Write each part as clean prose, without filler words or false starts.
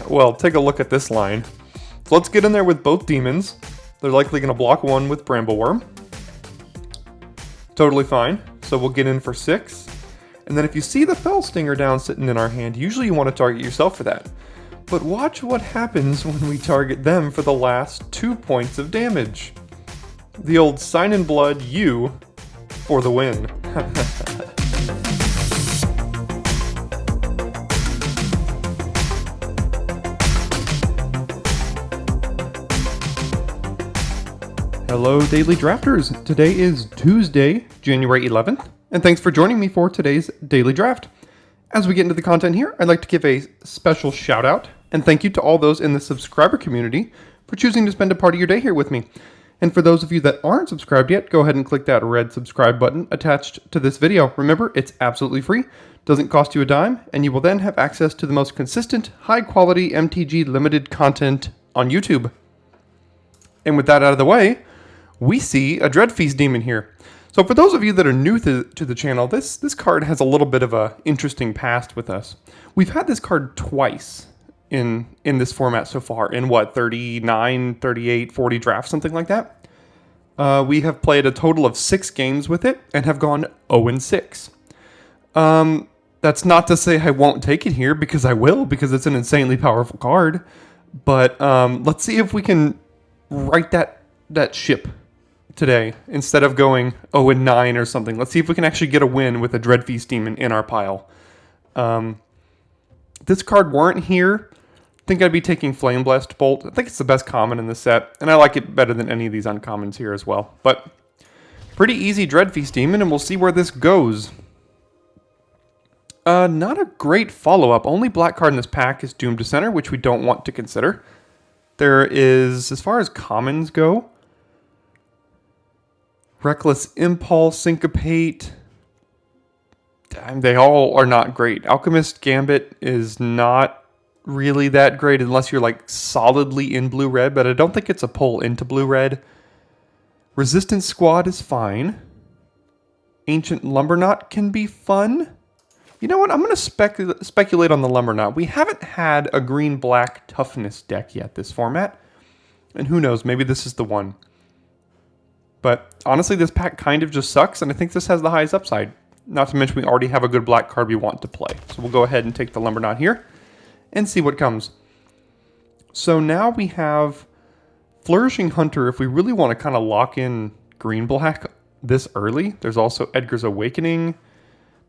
Well, take a look at this line. So let's get in there with both demons. They're likely going to block 1 with Brambleworm. Totally fine. So we'll get in for 6. And then if you see the Fell Stinger down sitting in our hand, usually you want to target yourself for that. But watch what happens when we target them for the last 2 points of damage. The old Sign in Blood U for the win. Hello Daily Drafters, today is Tuesday, January 11th, and thanks for joining me for today's Daily Draft. As we get into the content here, I'd like to give a special shout out and thank you to all those in the subscriber community for choosing to spend a part of your day here with me. And for those of you that aren't subscribed yet, go ahead and click that red subscribe button attached to this video. Remember, it's absolutely free, doesn't cost you a dime, and you will then have access to the most consistent, high-quality MTG Limited content on YouTube. And with that out of the way, we see a Dreadfeast demon here. So for those of you that are new to the channel, this card has a little bit of a interesting past with us. We've had this card twice in this format so far, in what, 39, 38, 40 drafts, something like that. We have played a total of 6 games with it and have gone 0-6. That's not to say I won't take it here, because I will, because it's an insanely powerful card. But let's see if we can right that ship today instead of going 0-9 or something. Let's see if we can actually get a win with a Dreadfeast demon in our pile. This card weren't here. I think I'd be taking Flame Blessed Bolt. I think it's the best common in the set, and I like it better than any of these uncommons here as well. But pretty easy Dreadfeast demon, and we'll see where this goes. Not a great follow-up. Only black card in this pack is Doom to Center, which we don't want to consider. There is, as far as commons go, Reckless Impulse, Syncopate. They all are not great. Alchemist Gambit is not really that great unless you're like solidly in blue-red, but I don't think it's a pull into blue-red. Resistance Squad is fine. Ancient Lumberknot can be fun. You know what? I'm going to speculate on the Lumberknot. We haven't had a green-black toughness deck yet this format. And who knows, maybe this is the one. But honestly, this pack kind of just sucks, and I think this has the highest upside. Not to mention we already have a good black card we want to play. So we'll go ahead and take the Lumberknot here and see what comes. So now we have Flourishing Hunter if we really want to kind of lock in green-black this early. There's also Edgar's Awakening.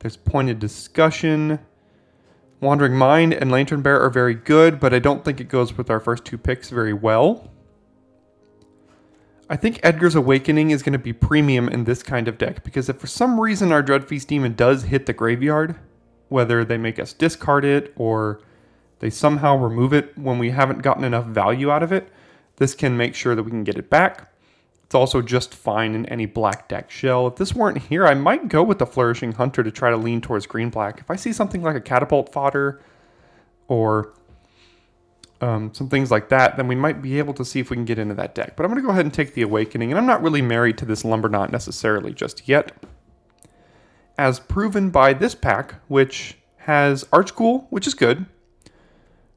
There's Pointed Discussion. Wandering Mind and Lantern Bearer are very good, but I don't think it goes with our first 2 picks very well. I think Edgar's Awakening is going to be premium in this kind of deck, because if for some reason our Dreadfeast demon does hit the graveyard, whether they make us discard it or they somehow remove it when we haven't gotten enough value out of it, this can make sure that we can get it back. It's also just fine in any black deck shell. If this weren't here, I might go with the Flourishing Hunter to try to lean towards green-black. If I see something like a Catapult Fodder or some things like that, then we might be able to see if we can get into that deck. But I'm going to go ahead and take the Awakening, and I'm not really married to this Lumberknot necessarily just yet. As proven by this pack, which has Archghoul, which is good,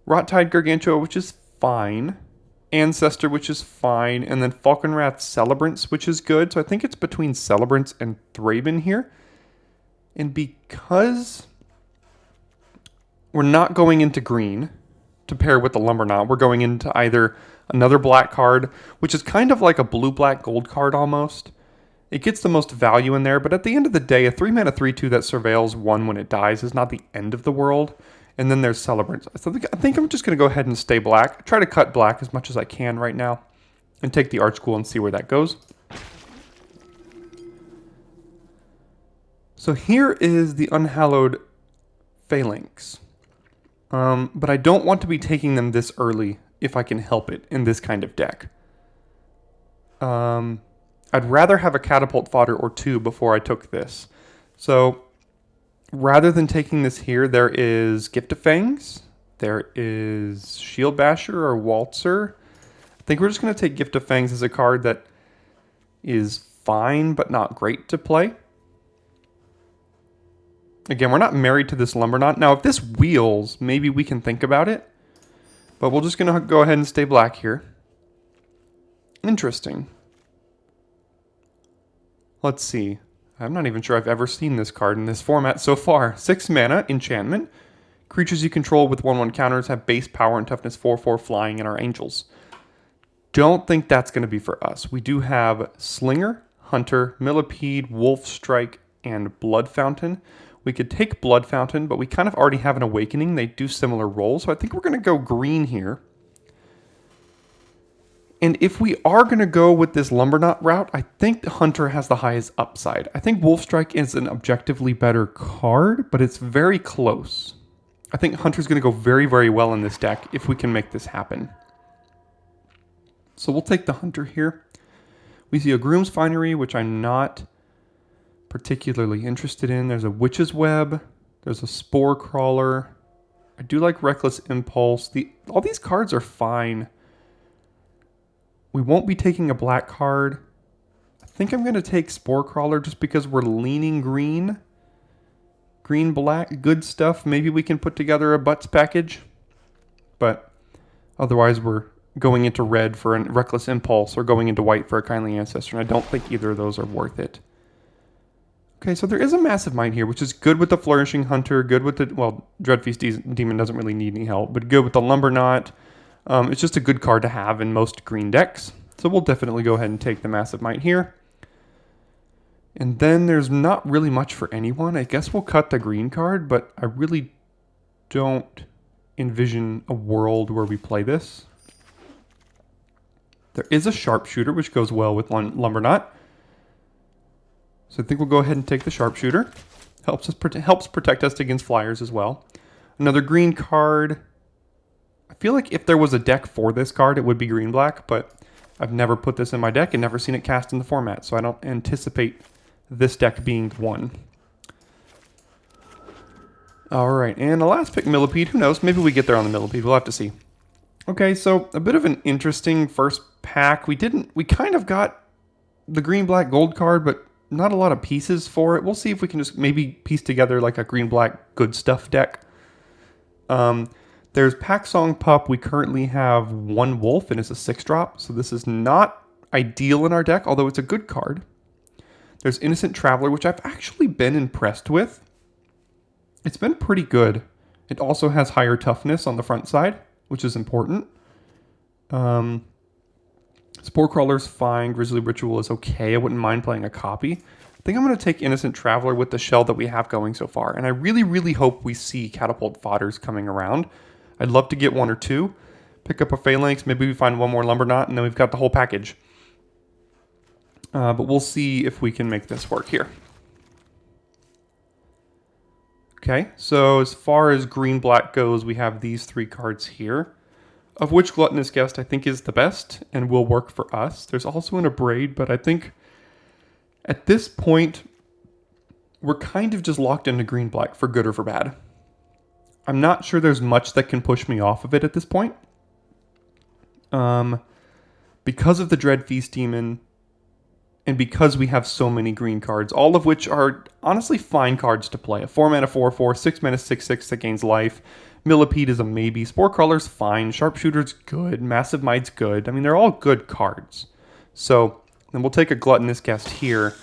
Rottide Gargantua, which is fine, Ancestor, which is fine, and then Falconwrath Celebrants, which is good. So I think it's between Celebrants and Thraben here. And because we're not going into green to pair with the Lumberknot, we're going into either another black card, which is kind of like a blue-black gold card almost. It gets the most value in there, but at the end of the day, a 3-mana 3/2 that surveils 1 when it dies is not the end of the world. And then there's Celebrants. So I think I'm just going to go ahead and stay black. Try to cut black as much as I can right now. And take the Archghoul and see where that goes. So here is the Unhallowed Phalanx. But I don't want to be taking them this early if I can help it in this kind of deck. I'd rather have a Catapult Fodder or 2 before I took this. So rather than taking this here, there is Gift of Fangs, there is Shield Basher or Waltzer. I think we're just going to take Gift of Fangs as a card that is fine but not great to play. Again, we're not married to this Lumberknot. Now, if this wheels, maybe we can think about it. But we're just going to go ahead and stay black here. Interesting. Let's see. I'm not even sure I've ever seen this card in this format so far. 6 mana, enchantment. Creatures you control with 1/1 counters have base power and toughness 4/4 flying and are angels. Don't think that's going to be for us. We do have Slinger, Hunter, Millipede, Wolf Strike, and Blood Fountain. We could take Blood Fountain, but we kind of already have an Awakening. They do similar roles, so I think we're going to go green here. And if we are going to go with this Lumbernut route, I think Hunter has the highest upside. I think Wolf Strike is an objectively better card, but it's very close. I think Hunter's going to go very, very well in this deck if we can make this happen. So we'll take the Hunter here. We see a Groom's Finery, which I'm not particularly interested in. There's a Witch's Web. There's a Spore Crawler. I do like Reckless Impulse. All these cards are fine. We won't be taking a black card. I think I'm going to take Spore Crawler just because we're leaning green. Green, black, good stuff. Maybe we can put together a Butts package. But otherwise we're going into red for a Reckless Impulse or going into white for a Kindly Ancestor. And I don't think either of those are worth it. Okay, so there is a Massive Might here, which is good with the Flourishing Hunter, good with the, well, Dreadfeast Demon doesn't really need any help, but good with the Lumbernut. It's just a good card to have in most green decks. So we'll definitely go ahead and take the Massive Might here. And then there's not really much for anyone. I guess we'll cut the green card, but I really don't envision a world where we play this. There is a Sharpshooter, which goes well with Lumbernut. So I think we'll go ahead and take the Sharpshooter. Helps protect us against flyers as well. Another green card. I feel like if there was a deck for this card, it would be green-black, but I've never put this in my deck and never seen it cast in the format, so I don't anticipate this deck being the one. Alright, and the last pick, Millipede. Who knows? Maybe we get there on the Millipede. We'll have to see. Okay, so a bit of an interesting first pack. We kind of got the green-black gold card, but not a lot of pieces for it. We'll see if we can just maybe piece together like a green-black good stuff deck. There's Pack Song Pup. We currently have 1 Wolf, and it's a 6-drop, so this is not ideal in our deck, although it's a good card. There's Innocent Traveler, which I've actually been impressed with. It's been pretty good. It also has higher toughness on the front side, which is important. Spore Crawler's fine. Grizzly Ritual is okay. I wouldn't mind playing a copy. I think I'm going to take Innocent Traveler with the shell that we have going so far. And I really, really hope we see Catapult Fodders coming around. I'd love to get 1 or 2. Pick up a Phalanx. Maybe we find 1 more Lumbernut, and then we've got the whole package. But we'll see if we can make this work here. Okay, so as far as green-black goes, we have these 3 cards here, of which Gluttonous Guest I think is the best and will work for us. There's also an Abrade, but I think at this point, we're kind of just locked into green-black for good or for bad. I'm not sure there's much that can push me off of it at this point. Because of the Dreadfeast Demon, and because we have so many green cards, all of which are honestly fine cards to play. A 4-mana 4/4, 6-mana 6/6 that gains life. Millipede is a maybe. Spore Crawler's fine. Sharpshooter's good. Massive Might's good. I mean, they're all good cards. So then we'll take a Gluttonous Guest here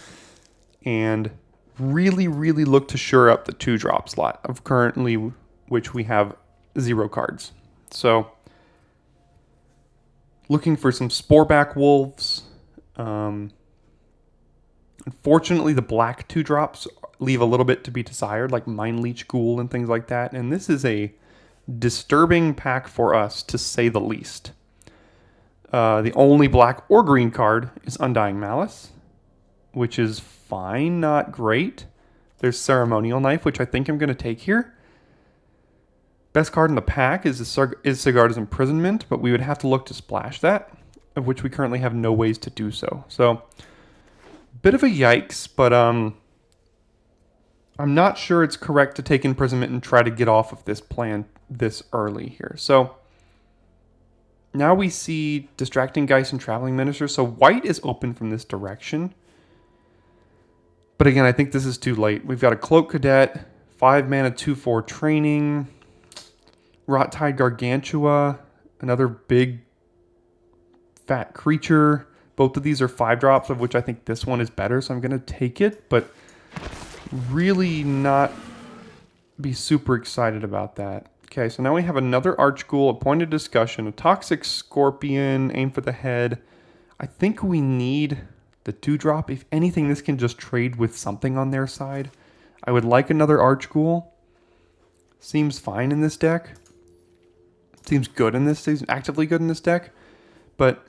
and really, really look to shore up the 2-drop slot of currently which we have 0 cards. So looking for some Sporeback Wolves. Unfortunately, the black 2-drops leave a little bit to be desired, like Mind Leech Ghoul and things like that. And this is a disturbing pack for us, to say the least. The only black or green card is Undying Malice, which is fine, not great. There's Ceremonial Knife, which I think I'm going to take here. Best card in the pack is Sigarda's Imprisonment, but we would have to look to splash that, of which we currently have no ways to do so. So bit of a yikes, but I'm not sure it's correct to take Imprisonment and try to get off of this plan this early here. So now we see Distracting Geist and Traveling Minister. So white is open from this direction. But again, I think this is too late. We've got a Cloak Cadet, 5-mana 2/4 Training, Rot Tide Gargantua. Another big fat creature. Both of these are 5-drops, of which I think this one is better, so I'm going to take it, but really not be super excited about that. Okay, so now we have another Archghoul, a Point of Discussion, a Toxic Scorpion, Aim for the Head. I think we need the 2-drop. If anything, this can just trade with something on their side. I would like another Archghoul. Seems fine in this deck. Seems good in this, seems actively good in this deck. But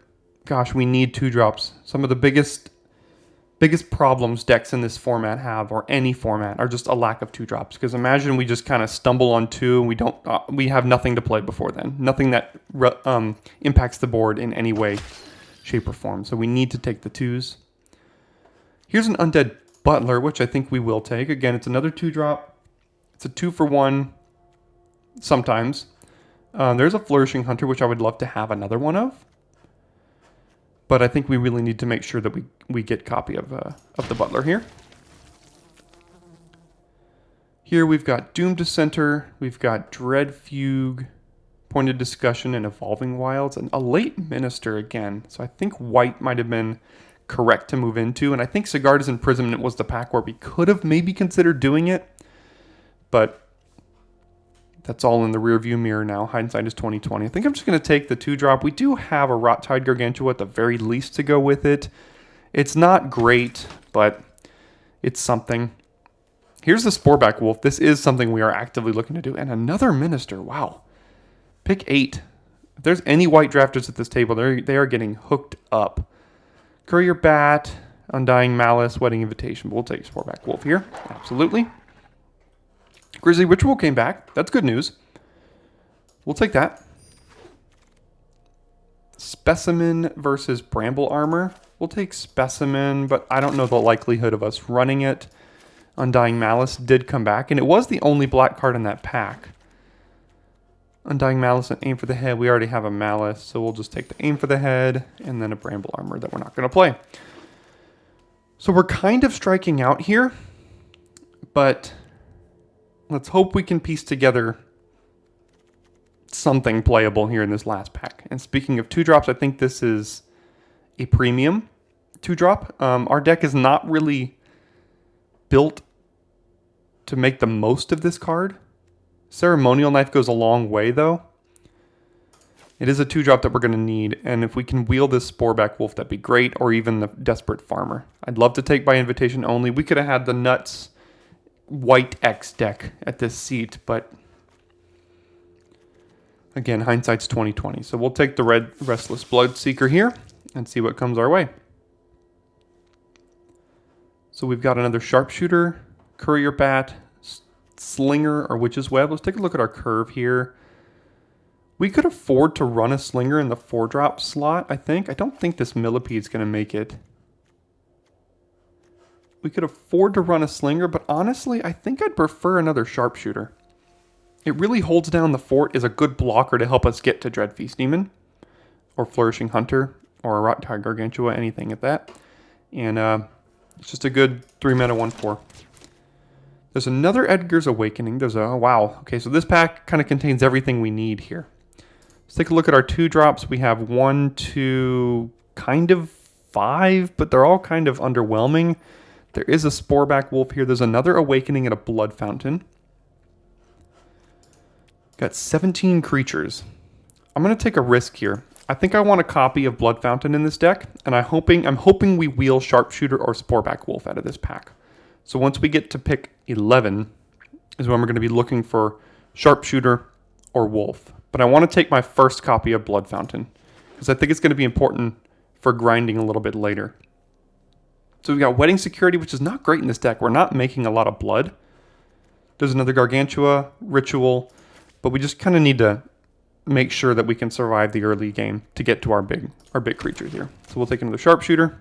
gosh, we need 2-drops. Some of the biggest problems decks in this format have, or any format, are just a lack of 2-drops. Because imagine we just kind of stumble on 2 and we have nothing to play before then. Nothing that impacts the board in any way, shape, or form. So we need to take the 2s. Here's an Undead Butler, which I think we will take. Again, it's another 2-drop. It's a 2-for-1 sometimes. There's a Flourishing Hunter, which I would love to have another one of. But I think we really need to make sure that we get copy of the Butler here. Here we've got Doom Dissenter, we've got Dread Fugue, Point of Discussion, and Evolving Wilds, and a late Minister again. So I think white might have been correct to move into, and I think Sigarda's Imprisonment was the pack where we could have maybe considered doing it, but that's all in the rearview mirror now. Hindsight is 2020. I think I'm just going to take the 2-drop. We do have a Rot-Tide Gargantua at the very least to go with it. It's not great, but it's something. Here's the Sporeback Wolf. This is something we are actively looking to do. And another Minister. Wow. Pick 8. If there's any white drafters at this table, they are getting hooked up. Courier Bat, Undying Malice, Wedding Invitation. But we'll take Sporeback Wolf here. Absolutely. Grizzly Ritual came back. That's good news. We'll take that. Specimen versus Bramble Armor. We'll take Specimen, but I don't know the likelihood of us running it. Undying Malice did come back, and it was the only black card in that pack. Undying Malice and Aim for the Head. We already have a Malice, so we'll just take the Aim for the Head and then a Bramble Armor that we're not going to play. So we're kind of striking out here, but let's hope we can piece together something playable here in this last pack. And speaking of 2-drops, I think this is a premium 2-drop. Our deck is not really built to make the most of this card. Ceremonial Knife goes a long way, though. It is a 2-drop that we're going to need, and if we can wheel this Sporeback Wolf, that'd be great, or even the Desperate Farmer. I'd love to take by invitation only. We could have had the Nuts White X deck at this seat, but again, hindsight's 2020. So we'll take the red Restless Bloodseeker here and see what comes our way. So we've got another Sharpshooter, Courier Bat, Slinger, or Witch's Web. Let's take a look at our curve here. We could afford to run a Slinger in the 4-drop slot, I think. I don't think this Millipede's going to make it. We could afford to run a Slinger, but honestly, I think I'd prefer another Sharpshooter. It really holds down the fort, is a good blocker to help us get to Dread Feast Demon, or Flourishing Hunter, or a Rot-Tide Gargantua, anything at that. And it's just a good 3-mana 1/4. There's another Edgar's Awakening. There's a, oh, wow. Okay, so this pack kind of contains everything we need here. Let's take a look at our 2-drops. We have 1, 2, kind of 5, but they're all kind of underwhelming. There is a Sporeback Wolf here. There's another Awakening and a Blood Fountain. Got 17 creatures. I'm going to take a risk here. I think I want a copy of Blood Fountain in this deck, and I'm hoping we wheel Sharpshooter or Sporeback Wolf out of this pack. So once we get to pick 11 is when we're going to be looking for Sharpshooter or Wolf. But I want to take my first copy of Blood Fountain because I think it's going to be important for grinding a little bit later. So we've got Wedding Security, which is not great in this deck. We're not making a lot of blood. There's another Gargantua, Ritual, but we just kind of need to make sure that we can survive the early game to get to our big creatures here. So we'll take another Sharpshooter.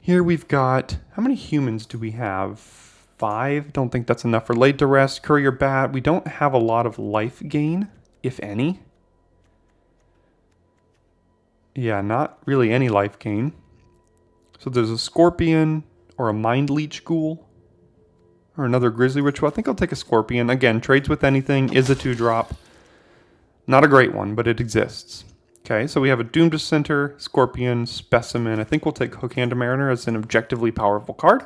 Here we've got, how many humans do we have? 5. Don't think that's enough for Laid to Rest. Courier Bat. We don't have a lot of life gain, if any. Yeah, not really any life gain. So there's a Scorpion or a Mind Leech Ghoul or another Grizzly Ritual. I think I'll take a Scorpion. Again, trades with anything, is a 2-drop. Not a great one, but it exists. Okay, so we have a Doom Dissenter, Scorpion, Specimen. I think we'll take Hookhanded Mariner as an objectively powerful card.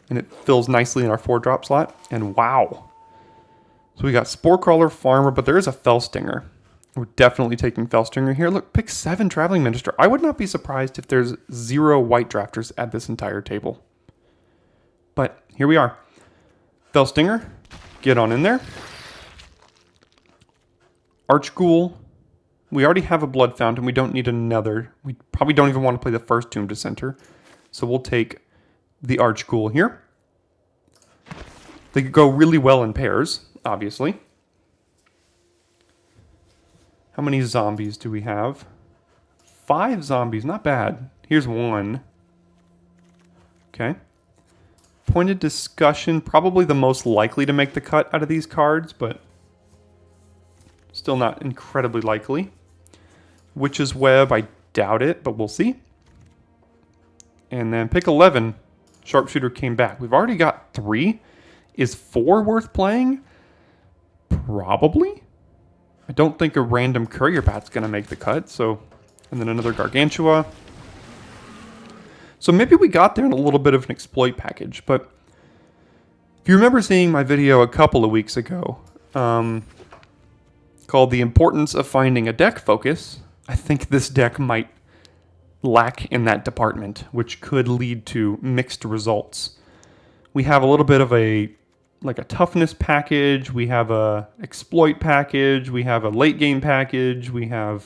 And it fills nicely in our 4-drop slot. And wow. So we got Sporecrawler, Farmer, but there is a Fellstinger. We're definitely taking Fellstinger here. Look, pick 7 Traveling Minister. I would not be surprised if there's 0 white drafters at this entire table. But here we are. Fellstinger, get on in there. Archghoul. We already have a Blood Fountain. We don't need another. We probably don't even want to play the first Doom Dissenter. So we'll take the Archghoul here. They could go really well in pairs, obviously. How many zombies do we have? 5 zombies, not bad. Here's 1. Okay. Pointed Discussion, probably the most likely to make the cut out of these cards, but still not incredibly likely. Witch's Web, I doubt it, but we'll see. And then pick 11. Sharpshooter came back. We've already got 3. Is 4 worth playing? Probably. I don't think a random Courier Bat's going to make the cut. So, and then another Gargantua. So maybe we got there in a little bit of an exploit package. But if you remember seeing my video a couple of weeks ago called The Importance of Finding a Deck Focus, I think this deck might lack in that department, which could lead to mixed results. We have a little bit of a toughness package, we have a exploit package, we have a late game package, we're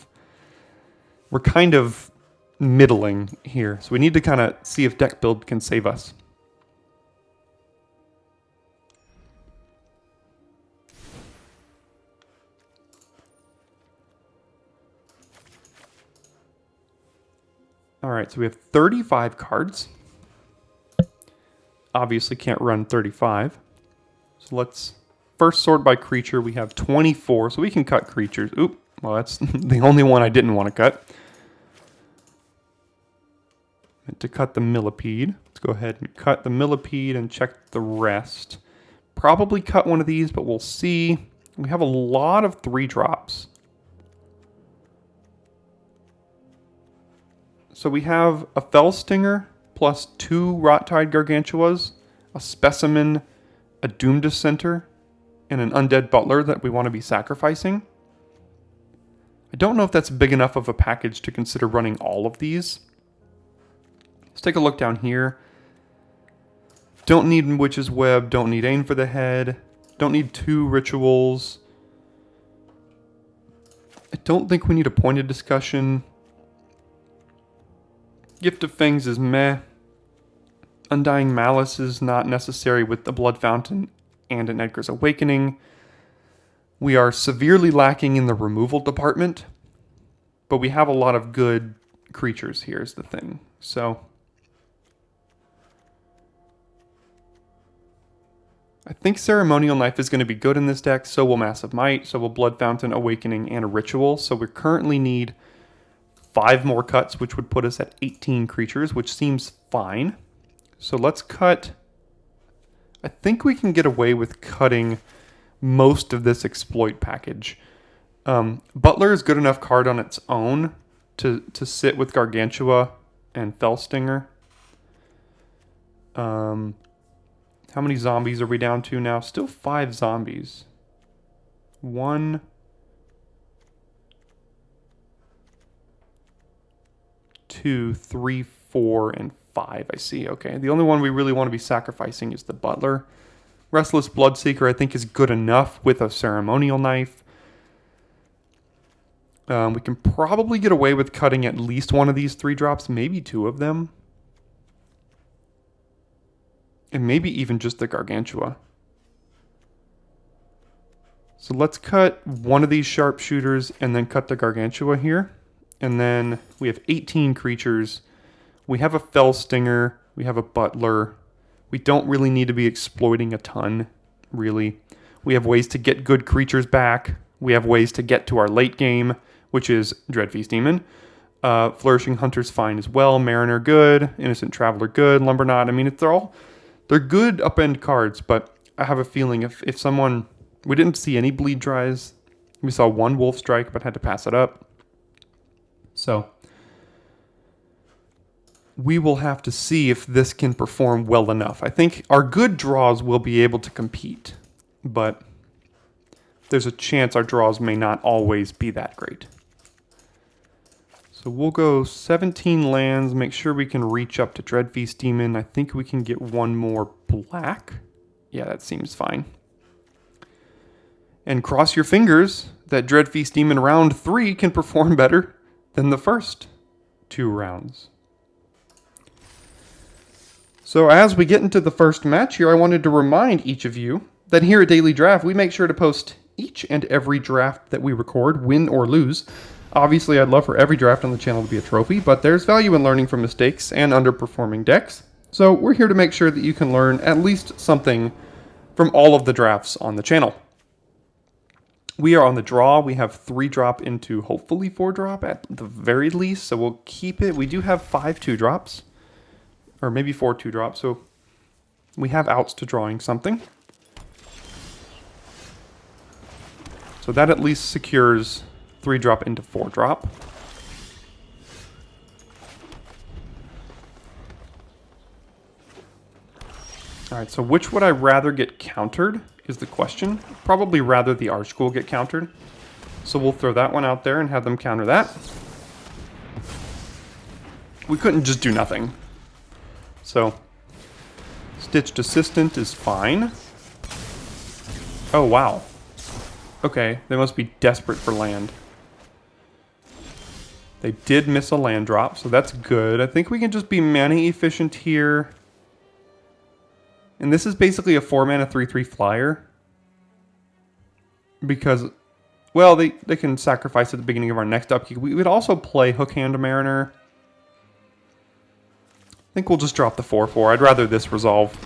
kind of middling here. So we need to kind of see if Deckbuild can save us. All right, so we have 35 cards. Obviously can't run 35. So let's first sort by creature. We have 24, so we can cut creatures. Oop, well that's the only one I didn't want to cut. Meant to cut the Millipede. Let's go ahead and cut the Millipede and check the rest. Probably cut one of these, but we'll see. We have a lot of 3-drops. So we have a Fellstinger plus 2 Rot-Tide Gargantuas, a Specimen, a Doom Dissenter, and an Undead Butler that we want to be sacrificing. I don't know if that's big enough of a package to consider running all of these. Let's take a look down here. Don't need Witch's Web, don't need Aim for the Head, don't need 2 Rituals. I don't think we need a Pointed Discussion. Gift of Fangs is meh. Undying Malice is not necessary with the Blood Fountain and an Edgar's Awakening. We are severely lacking in the removal department, but we have a lot of good creatures here is the thing. So I think Ceremonial Knife is going to be good in this deck, so will Massive Might, so will Blood Fountain, Awakening, and a Ritual. So we currently need 5 more cuts, which would put us at 18 creatures, which seems fine. So let's cut. I think we can get away with cutting most of this exploit package. Butler is a good enough card on its own to sit with Gargantua and Fellstinger. How many zombies are we down to now? Still 5 zombies. 1, 2, 3, 4, and 5. I see. Okay. The only one we really want to be sacrificing is the Butler. Restless Bloodseeker, I think, is good enough with a Ceremonial Knife. We can probably get away with cutting at least one of these 3-drops, maybe 2 of them. And maybe even just the Gargantua. So let's cut one of these Sharpshooters and then cut the Gargantua here. And then we have 18 creatures. We have a Fellstinger. We have a Butler. We don't really need to be exploiting a ton, really. We have ways to get good creatures back. We have ways to get to our late game, which is Dreadfeast Demon. Flourishing Hunter's fine as well. Mariner good. Innocent Traveler good. Lumberknot. I mean, they're good upend cards, but I have a feeling if someone... We didn't see any bleed dries. We saw one Wolf Strike, but had to pass it up. So we will have to see if this can perform well enough. I think our good draws will be able to compete, but there's a chance our draws may not always be that great. So we'll go 17 lands, make sure we can reach up to Dreadfeast Demon. I think we can get one more black. Yeah, that seems fine. And cross your fingers that Dreadfeast Demon round 3 can perform better than the first 2 rounds. So as we get into the first match here, I wanted to remind each of you that here at Daily Draft, we make sure to post each and every draft that we record, win or lose. Obviously, I'd love for every draft on the channel to be a trophy, but there's value in learning from mistakes and underperforming decks. So we're here to make sure that you can learn at least something from all of the drafts on the channel. We are on the draw. We have 3 drop into hopefully 4 drop at the very least, so we'll keep it. We do have 5 2 drops. Or maybe 4 2 drops, so we have outs to drawing something. So that at least secures 3 drop into 4 drop. Alright, so which would I rather get countered is the question. Probably rather the Archghoul get countered. So we'll throw that one out there and have them counter that. We couldn't just do nothing. So, Stitched Assistant is fine. Oh, wow. Okay, they must be desperate for land. They did miss a land drop, so that's good. I think we can just be mana efficient here. And this is basically a 4-mana 3/3 flyer. Because, well, they can sacrifice at the beginning of our next upkeep. We would also play Hookhand Mariner. I think we'll just drop the 4/4. I'd rather this resolve.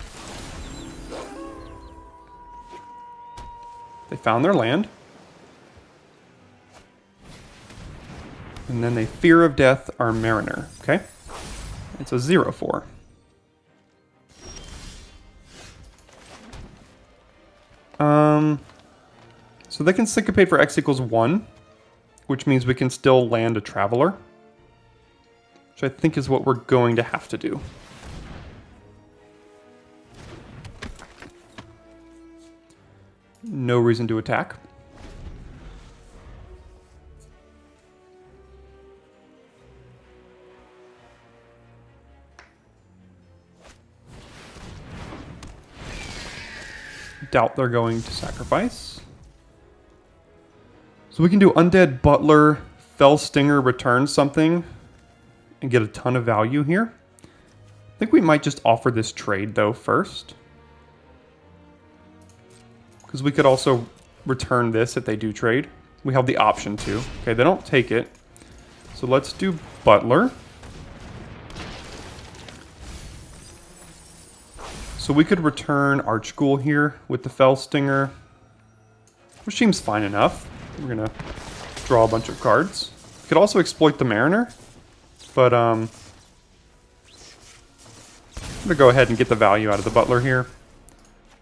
They found their land. And then they Fear of Death our Mariner. Okay? It's a 0/4. So they can syncopate for X equals 1, which means we can still land a Traveler. Which I think is what we're going to have to do. No reason to attack. Doubt they're going to sacrifice. So we can do Undead Butler, Fell Stinger, return something, and get a ton of value here. I think we might just offer this trade, though, first. Because we could also return this if they do trade. We have the option to. Okay, they don't take it. So let's do Butler. So we could return Archghoul here with the Fell Stinger, which seems fine enough. We're going to draw a bunch of cards. We could also exploit the Mariner, but I'm going to go ahead and get the value out of the Butler here.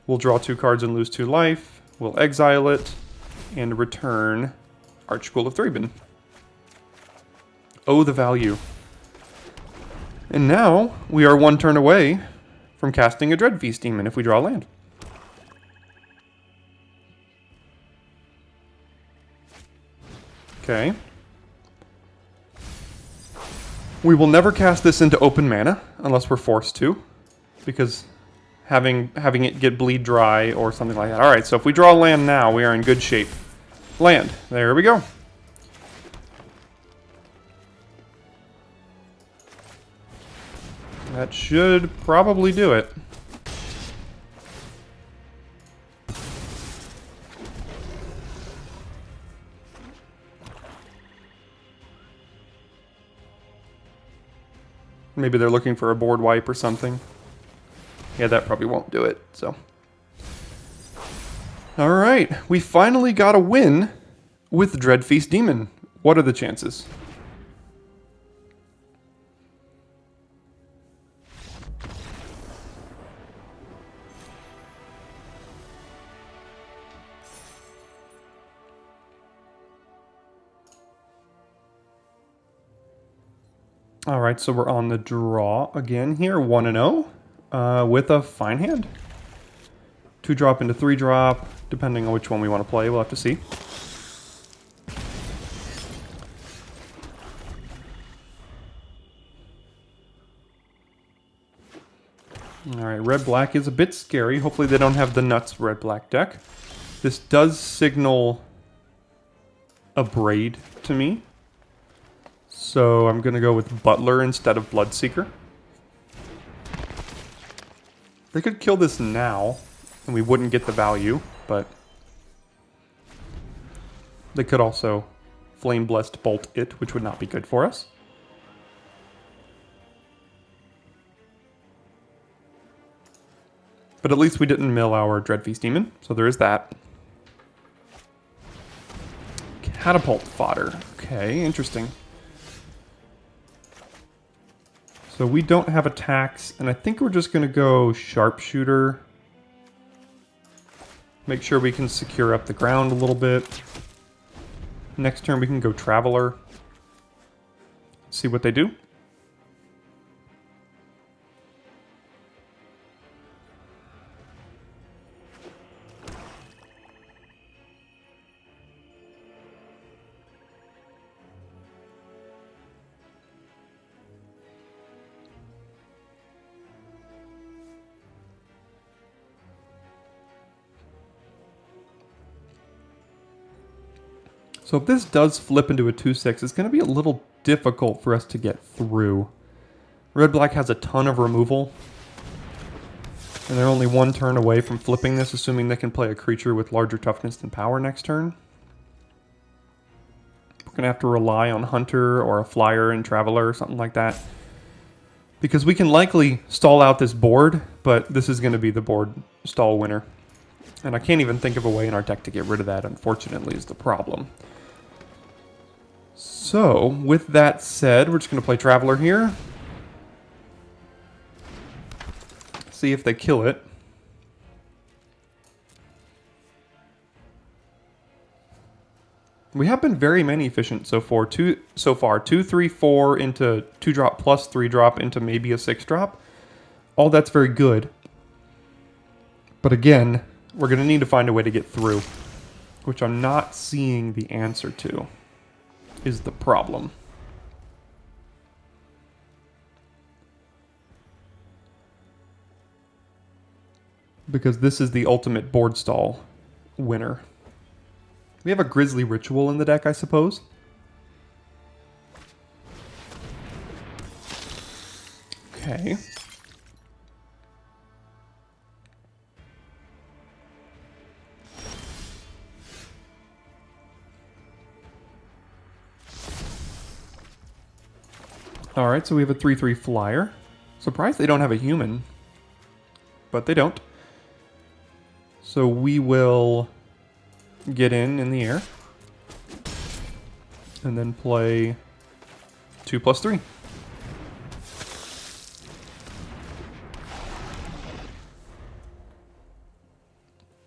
We'll draw 2 cards and lose 2 life. We'll exile it and return Archghoul of Thraben. Oh, the value. And now we are 1 turn away from casting a Dreadfeast Demon if we draw land. Okay. We will never cast this into open mana unless we're forced to, because having it get bleed dry or something like that. All right, so if we draw land now, we are in good shape. Land. There we go. That should probably do it. Maybe they're looking for a board wipe or something. Yeah, that probably won't do it, so. Alright, we finally got a win with Dreadfeast Demon. What are the chances? All right, so we're on the draw again here, 1-0, with a fine hand. 2-drop into 3-drop, depending on which one we want to play, we'll have to see. All right, red-black is a bit scary. Hopefully they don't have the nuts red-black deck. This does signal a Braid to me. So I'm going to go with Butler instead of Bloodseeker. They could kill this now, and we wouldn't get the value, but they could also Flame Blessed Bolt it, which would not be good for us. But at least we didn't mill our Dreadfeast Demon, so there is that. Catapult fodder. Okay, interesting. So we don't have attacks, and I think we're just going to go Sharpshooter. Make sure we can secure up the ground a little bit. Next turn we can go Traveler. See what they do. So if this does flip into a 2-6, it's going to be a little difficult for us to get through. Red-black has a ton of removal. And they're only 1 turn away from flipping this, assuming they can play a creature with larger toughness than power next turn. We're going to have to rely on Hunter or a Flyer and Traveler or something like that. Because we can likely stall out this board, but this is going to be the board stall winner. And I can't even think of a way in our deck to get rid of that, unfortunately, is the problem. So, with that said, we're just going to play Traveler here. See if they kill it. We have been very mana efficient so far. 2, 3, 4 into 2-drop plus 3-drop into maybe a 6-drop. All that's very good. But again, we're going to need to find a way to get through, which I'm not seeing the answer to, is the problem. Because this is the ultimate board stall winner. We have a Grizzly Ritual in the deck, I suppose. Okay. Alright, so we have a 3/3 flyer. Surprised they don't have a human. But they don't. So we will get in the air. And then play 2+3.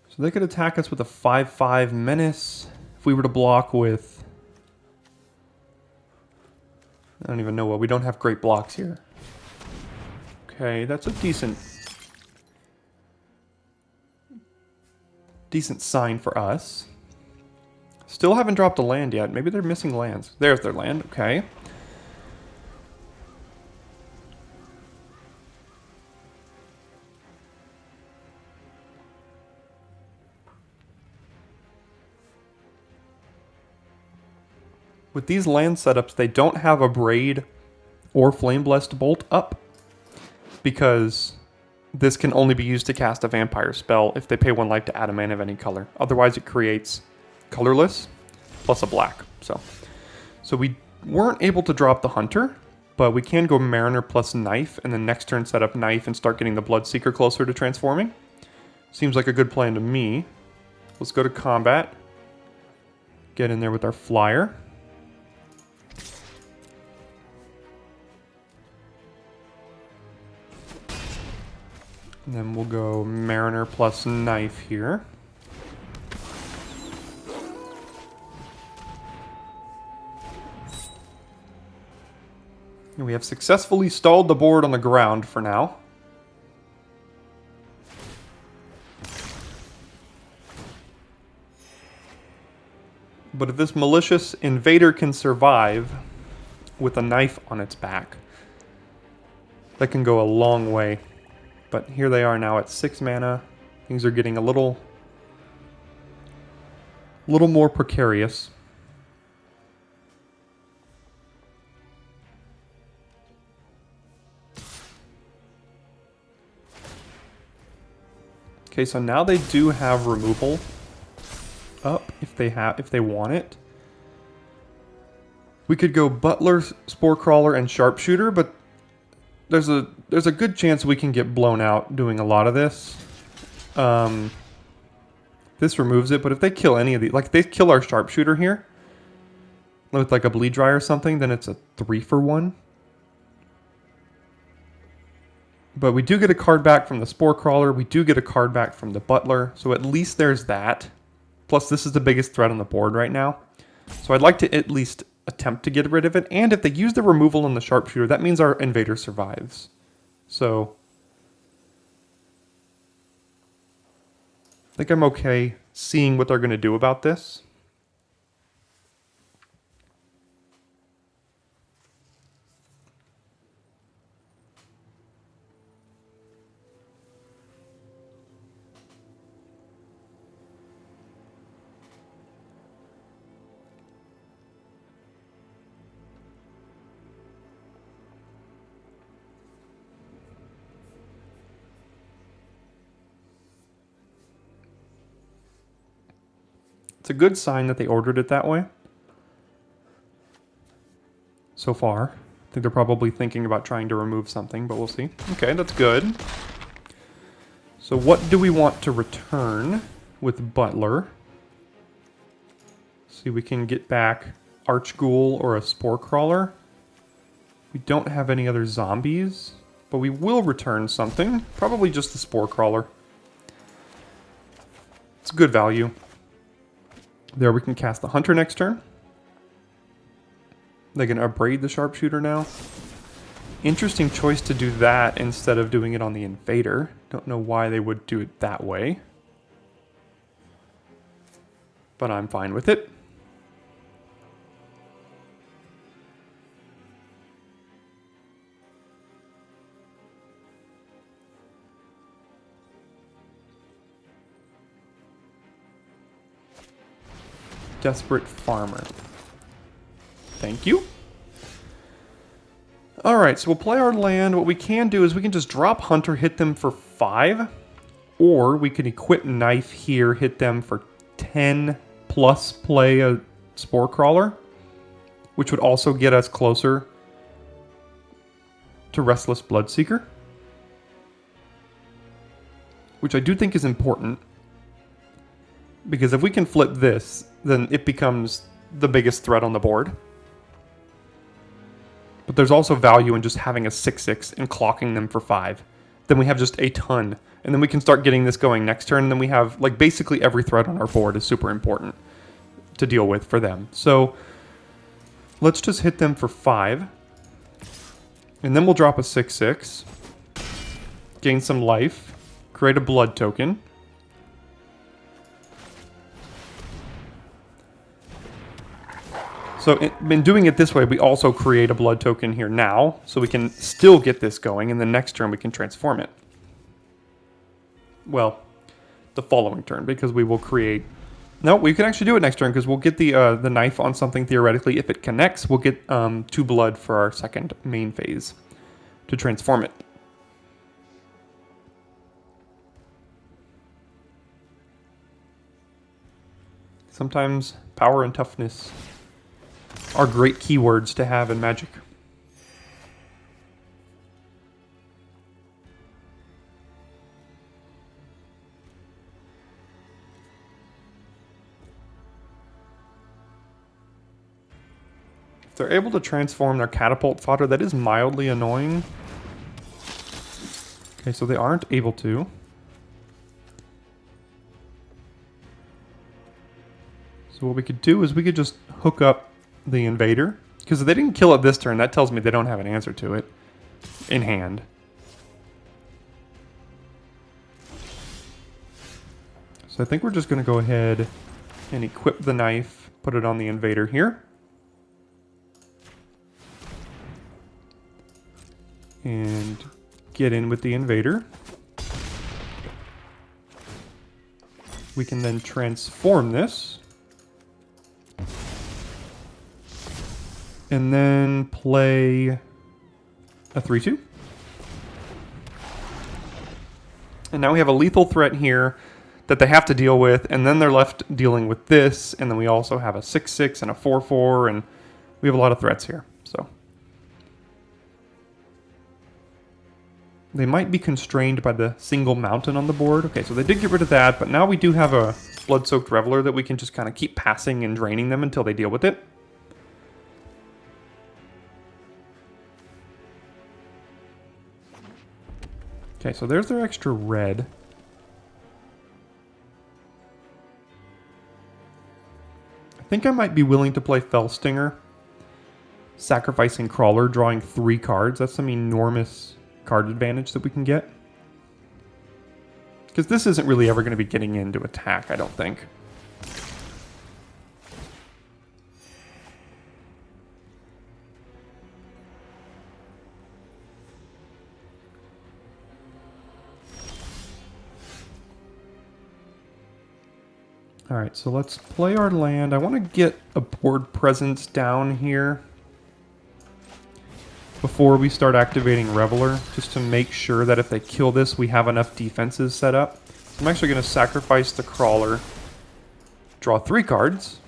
So they could attack us with a 5/5 menace. If we were to block with... I don't even know what. We don't have great blocks here. Okay, that's a decent sign for us. Still haven't dropped a land yet. Maybe they're missing lands. There's their land. Okay. With these land setups, they don't have a Braid or Flame Blessed Bolt up, because this can only be used to cast a vampire spell if they pay 1 life to add a mana of any color. Otherwise, it creates colorless plus a black. So we weren't able to drop the Hunter, but we can go Mariner plus Knife, and then next turn set up Knife and start getting the Bloodseeker closer to transforming. Seems like a good plan to me. Let's go to combat. Get in there with our Flyer. And then we'll go Mariner plus Knife here. And we have successfully stalled the board on the ground for now. But if this malicious invader can survive with a knife on its back, that can go a long way. But here they are now at 6 mana. Things are getting a little more precarious. Okay, so now they do have removal up if they want it. We could go Butler, Spore Crawler, and Sharpshooter, but there's a good chance we can get blown out doing a lot of this. This removes it, but if they kill any of these, like if they kill our Sharpshooter here with like a Bleed Dry or something, then it's a 3-for-1. But we do get a card back from the Spore Crawler. We do get a card back from the Butler. So at least there's that. Plus, this is the biggest threat on the board right now. So I'd like to at least attempt to get rid of it. And if they use the removal on the Sharpshooter, that means our Invader survives. So I think I'm okay seeing what they're going to do about this. It's a good sign that they ordered it that way. So far. I think they're probably thinking about trying to remove something, but we'll see. Okay, that's good. So what do we want to return with Butler? See, we can get back Archghoul or a Spore Crawler. We don't have any other zombies, but we will return something. Probably just the Spore Crawler. It's good value. There, we can cast the Hunter next turn. They can upgrade the Sharpshooter now. Interesting choice to do that instead of doing it on the Invader. Don't know why they would do it that way. But I'm fine with it. Desperate Farmer. Thank you. Alright, so we'll play our land. What we can do is we can just drop Hunter, hit them for 5. Or we can equip Knife here, hit them for 10, plus play a Spore Crawler. Which would also get us closer to Restless Bloodseeker. Which I do think is important. Because if we can flip this, then it becomes the biggest threat on the board. But there's also value in just having a 6/6 and clocking them for 5. Then we have just a ton. And then we can start getting this going next turn. And then we have, like, basically every threat on our board is super important to deal with for them. So let's just hit them for 5. And then we'll drop a 6/6. Gain some life. Create a blood token. So in doing it this way, we also create a blood token here now, so we can still get this going, and then next turn we can transform it. Well, the following turn, because we will create... No, we can actually do it next turn, because we'll get the knife on something theoretically. If it connects, we'll get 2 blood for our second main phase to transform it. Sometimes power and toughness are great keywords to have in Magic. If they're able to transform their catapult fodder, that is mildly annoying. Okay, so they aren't able to. So what we could do is we could just hook up the Invader, Because if they didn't kill it this turn, that tells me they don't have an answer to it in hand. So I think we're just going to go ahead and equip the knife, put it on the invader here. And get in with the invader. We can then transform this. And then play a 3-2. And now we have a lethal threat here that they have to deal with, and then they're left dealing with this, and then we also have a 6-6 and a 4-4, and we have a lot of threats here. So they might be constrained by the single mountain on the board. Okay, so they did get rid of that, but now we do have a Blood-Soaked Reveler that we can just kind of keep passing and draining them until they deal with it. Okay, so there's their extra red. I think I might be willing to play Fellstinger. Sacrificing Crawler, drawing 3 cards. That's some enormous card advantage that we can get. Because this isn't really ever going to be getting into attack, I don't think. Alright, so let's play our land. I want to get a board presence down here before we start activating Reveler, just to make sure that if they kill this, we have enough defenses set up. So I'm actually going to sacrifice the Crawler, draw 3 cards.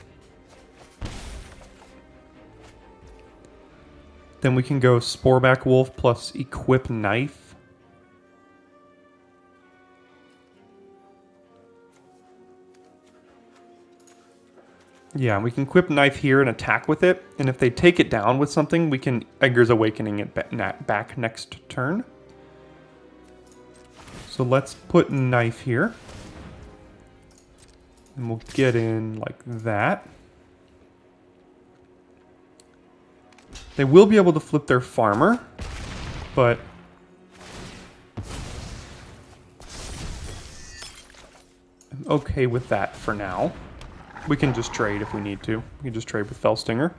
Then we can go Sporeback Wolf plus Equip Knife. Yeah, we can equip Knife here and attack with it, and if they take it down with something, we can Edgar's Awakening it back next turn. So let's put Knife here. And we'll get in like that. They will be able to flip their Farmer, but I'm okay with that for now. We can just trade if we need to. We can just trade with Fellstinger.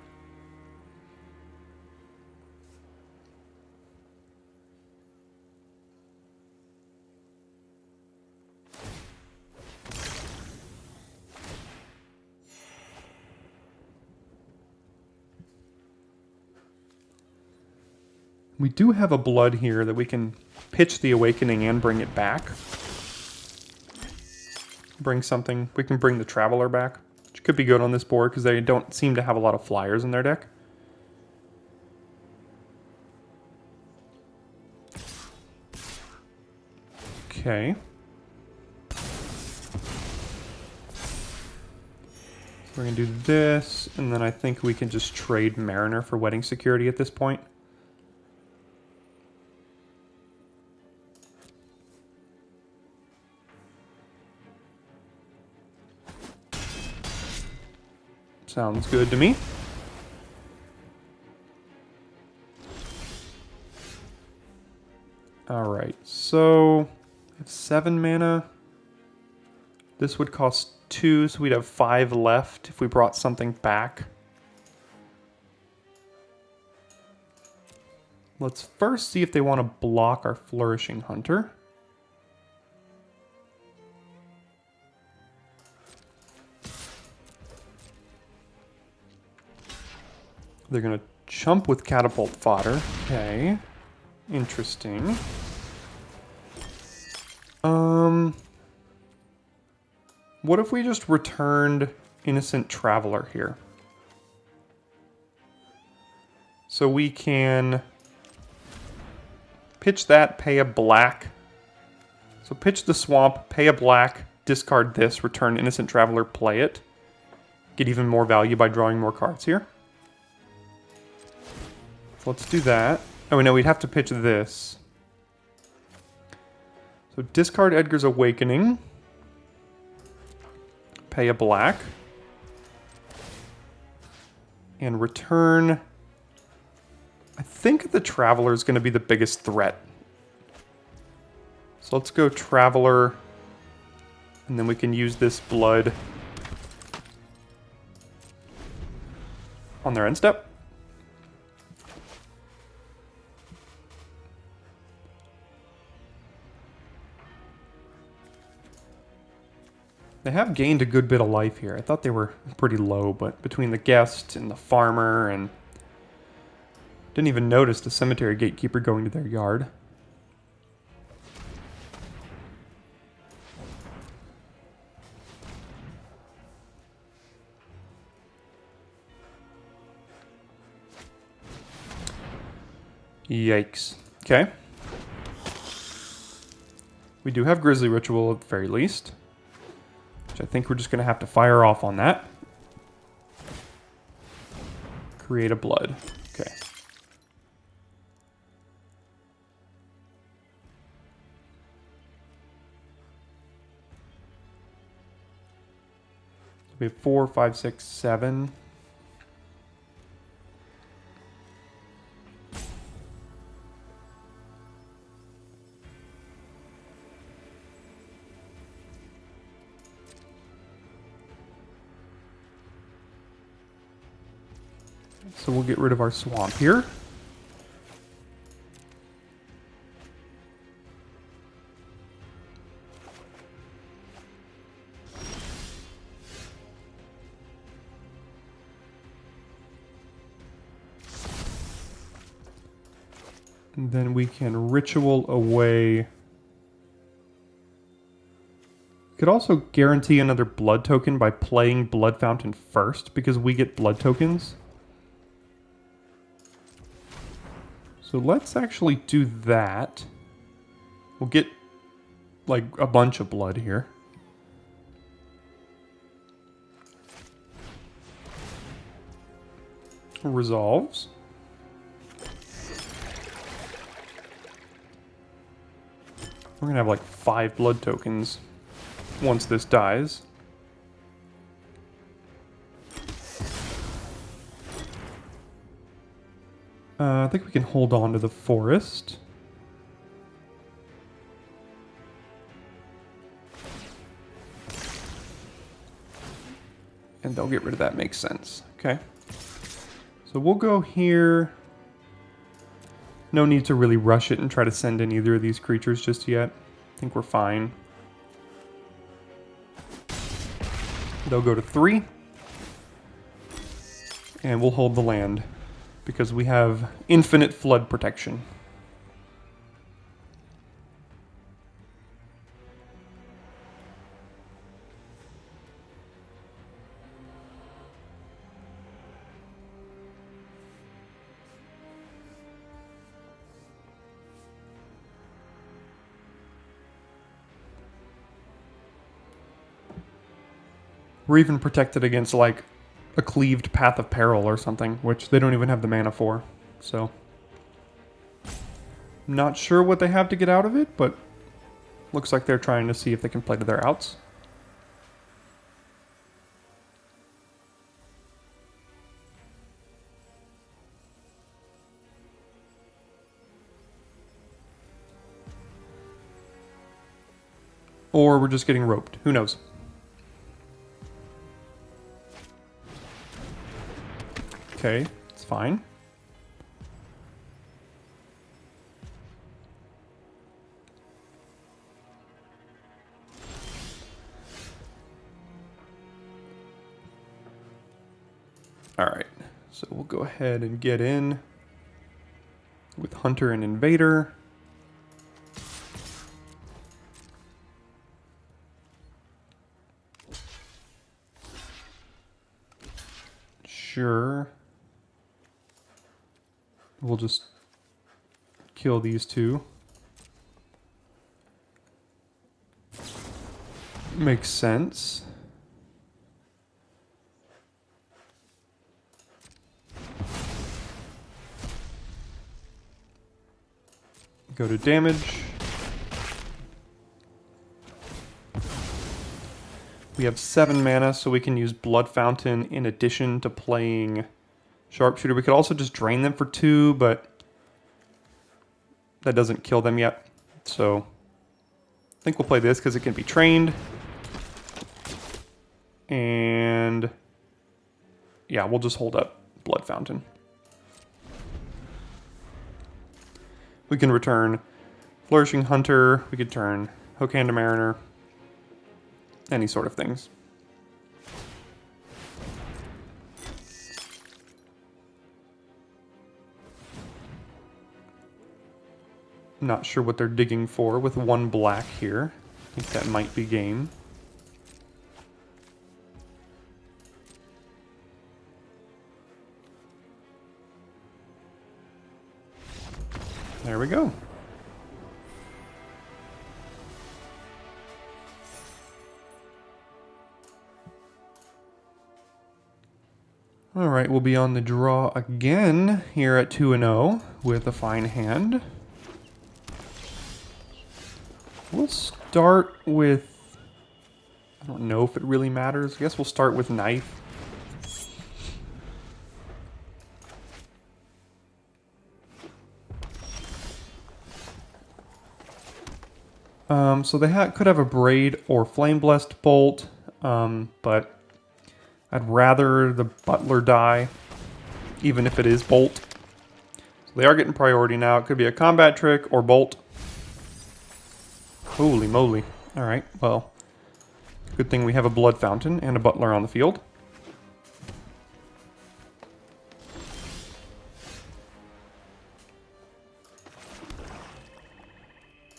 We do have a blood here that we can pitch the Awakening and bring it back. Bring something. We can bring the Traveler back. Which could be good on this board because they don't seem to have a lot of flyers in their deck. Okay. We're going to do this, and then I think we can just trade Mariner for Wedding Security at this point. Sounds good to me. Alright, so 7 mana. This would cost 2, so we'd have 5 left if we brought something back. Let's first see if they want to block our Flourishing Hunter. They're going to chump with Catapult Fodder. Okay. Interesting. What if we just returned Innocent Traveler here? So we can pitch that, pay a black. So pitch the Swamp, pay a black, discard this, return Innocent Traveler, play it. Get even more value by drawing more cards here. So let's do that. Oh, no, we'd have to pitch this. So discard Edgar's Awakening. Pay a black. And return I think the Traveler is going to be the biggest threat. So let's go Traveler, and then we can use this blood on their end step. They have gained a good bit of life here. I thought they were pretty low, but between the guest and the farmer, and didn't even notice the cemetery gatekeeper going to their yard. Yikes. Okay. We do have Grizzly Ritual at the very least, which I think we're just going to have to fire off on that. Create a blood. Okay. So we have 4, 5, 6, 7. So we'll get rid of our swamp here. And then we can ritual away. Could also guarantee another blood token by playing Blood Fountain first, because we get blood tokens. So let's actually do that. We'll get like a bunch of blood here. Resolves. We're gonna have like 5 blood tokens once this dies. I think we can hold on to the forest. And they'll get rid of that, makes sense. Okay. So we'll go here. No need to really rush it and try to send in either of these creatures just yet. I think we're fine. They'll go to 3. And we'll hold the land, because we have infinite flood protection. We're even protected against like a cleaved Path of Peril or something, which they don't even have the mana for. So, not sure what they have to get out of it, but looks like they're trying to see if they can play to their outs. Or we're just getting roped. Who knows? Okay, it's fine. All right, so we'll go ahead and get in with Hunter and Invader. Sure. We'll just kill these two. Makes sense. Go to damage. We have 7 mana, so we can use Blood Fountain in addition to playing Sharpshooter. We could also just drain them for 2, but that doesn't kill them yet. So I think we'll play this because it can be trained. And yeah, we'll just hold up Blood Fountain. We can return Flourishing Hunter. We could turn Hookhanded Mariner. Any sort of things. Not sure what they're digging for with 1 black here. I think that might be game. There we go. All right, we'll be on the draw again here at 2-0 with a fine hand. We'll start with, I don't know if it really matters. I guess we'll start with Knife. So they could have a Braid or Flame Blessed Bolt, but I'd rather the Butler die, even if it is Bolt. So they are getting priority now. It could be a combat trick or Bolt. Holy moly. Alright, well, good thing we have a Blood Fountain and a Butler on the field.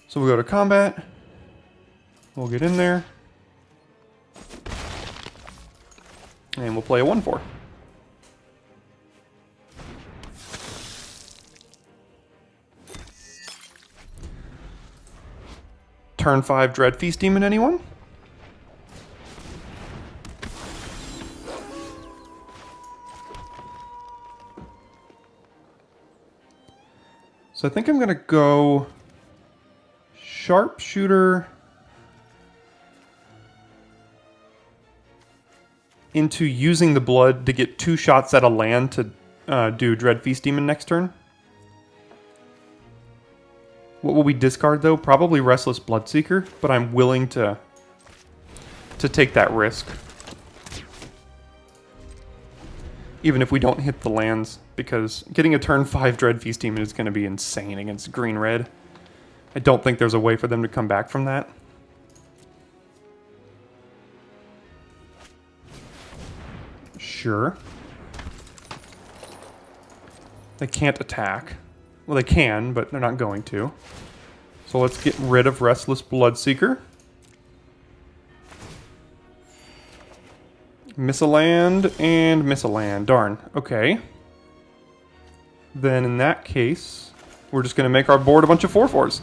So we'll go to combat. We'll get in there. And we'll play a 1/4. Turn 5 Dread Feast Demon, anyone? So I think I'm gonna go Sharpshooter into using the blood to get 2 shots at a land to do Dread Feast Demon next turn. What will we discard though? Probably Restless Bloodseeker, but I'm willing to take that risk. Even if we don't hit the lands, because getting a turn 5 Dread Feast Demon is going to be insane against green-red. I don't think there's a way for them to come back from that. Sure. They can't attack. Well, they can, but they're not going to. So let's get rid of Restless Bloodseeker. Miss a land and miss a land. Darn. Okay. Then in that case, we're just going to make our board a bunch of 4/4s.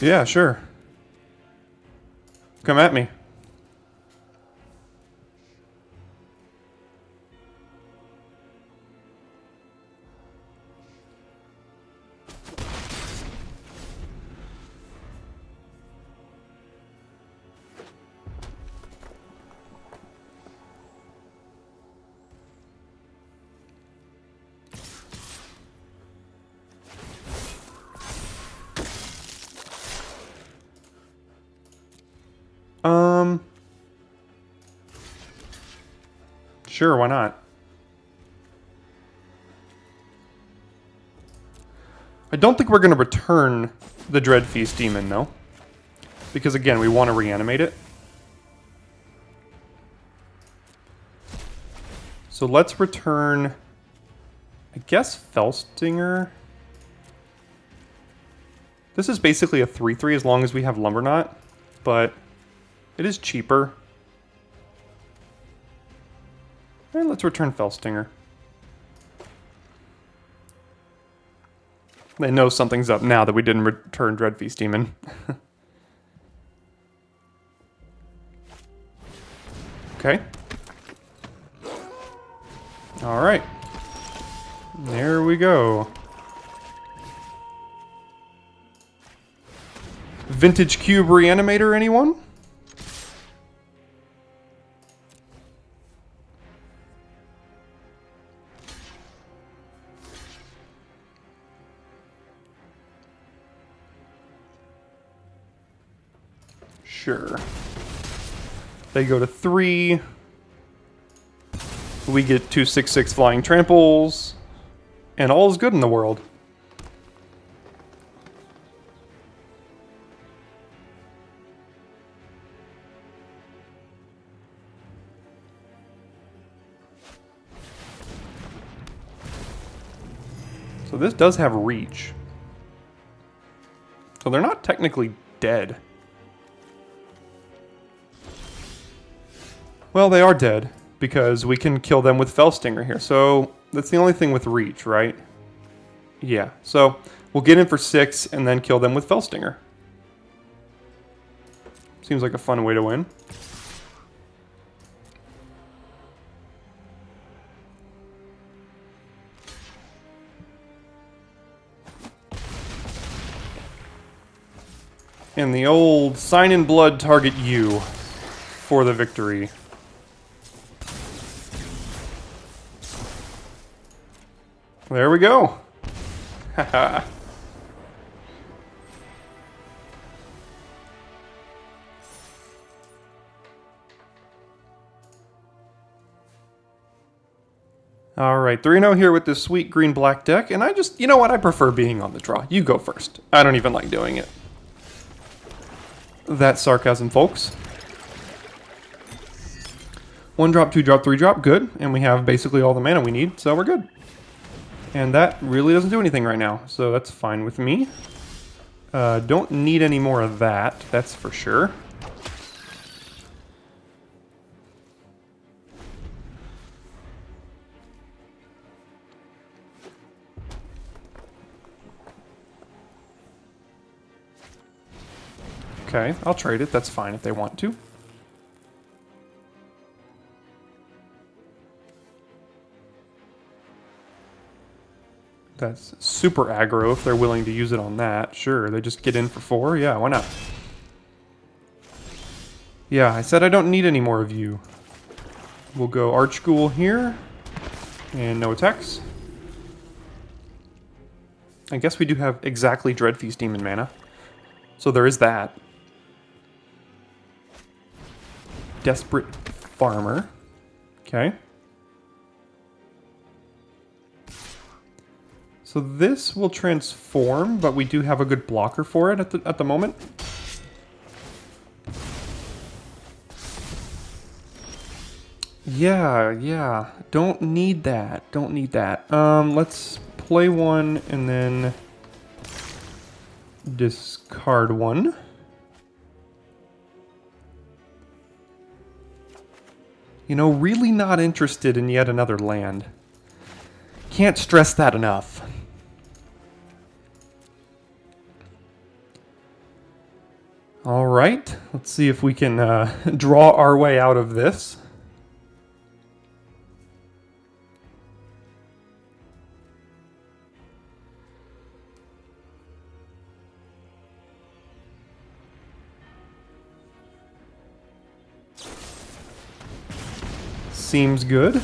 Yeah, sure. Come at me. Sure, why not? I don't think we're going to return the Dread Feast Demon, though. Because, again, we want to reanimate it. So let's return, I guess, Felstinger. This is basically a 3/3 as long as we have Lumberknot, but it is cheaper. And let's return Felstinger. They know something's up now that we didn't return Dread Feast Demon. Okay. Alright. There we go. Vintage Cube Reanimator, anyone? Sure. They go to 3. We get 2 6/6 flying tramples. And all is good in the world. So this does have reach. So they're not technically dead. Well, they are dead, because we can kill them with Fellstinger here. So that's the only thing with reach, right? Yeah, so we'll get in for 6 and then kill them with Fellstinger. Seems like a fun way to win. And the old Sign in Blood target you for the victory. There we go. Haha. Alright, 3-0 here with this sweet green-black deck, and I just, you know what, I prefer being on the draw. You go first. I don't even like doing it. That's sarcasm, folks. 1 drop, 2 drop, 3 drop, good. And we have basically all the mana we need, so we're good. And that really doesn't do anything right now, so that's fine with me. Don't need any more of that, that's for sure. Okay, I'll trade it, that's fine if they want to. That's super aggro if they're willing to use it on that. Sure, they just get in for 4. Yeah, why not? Yeah, I said I don't need any more of you. We'll go Archghoul here. And no attacks. I guess we do have exactly Dreadfeast Demon mana. So there is that. Desperate Farmer. Okay. So this will transform, but we do have a good blocker for it at the moment. Yeah. Don't need that. Don't need that. Let's play one and then discard one. You know, really not interested in yet another land. Can't stress that enough. All right, let's see if we can draw our way out of this. Seems good.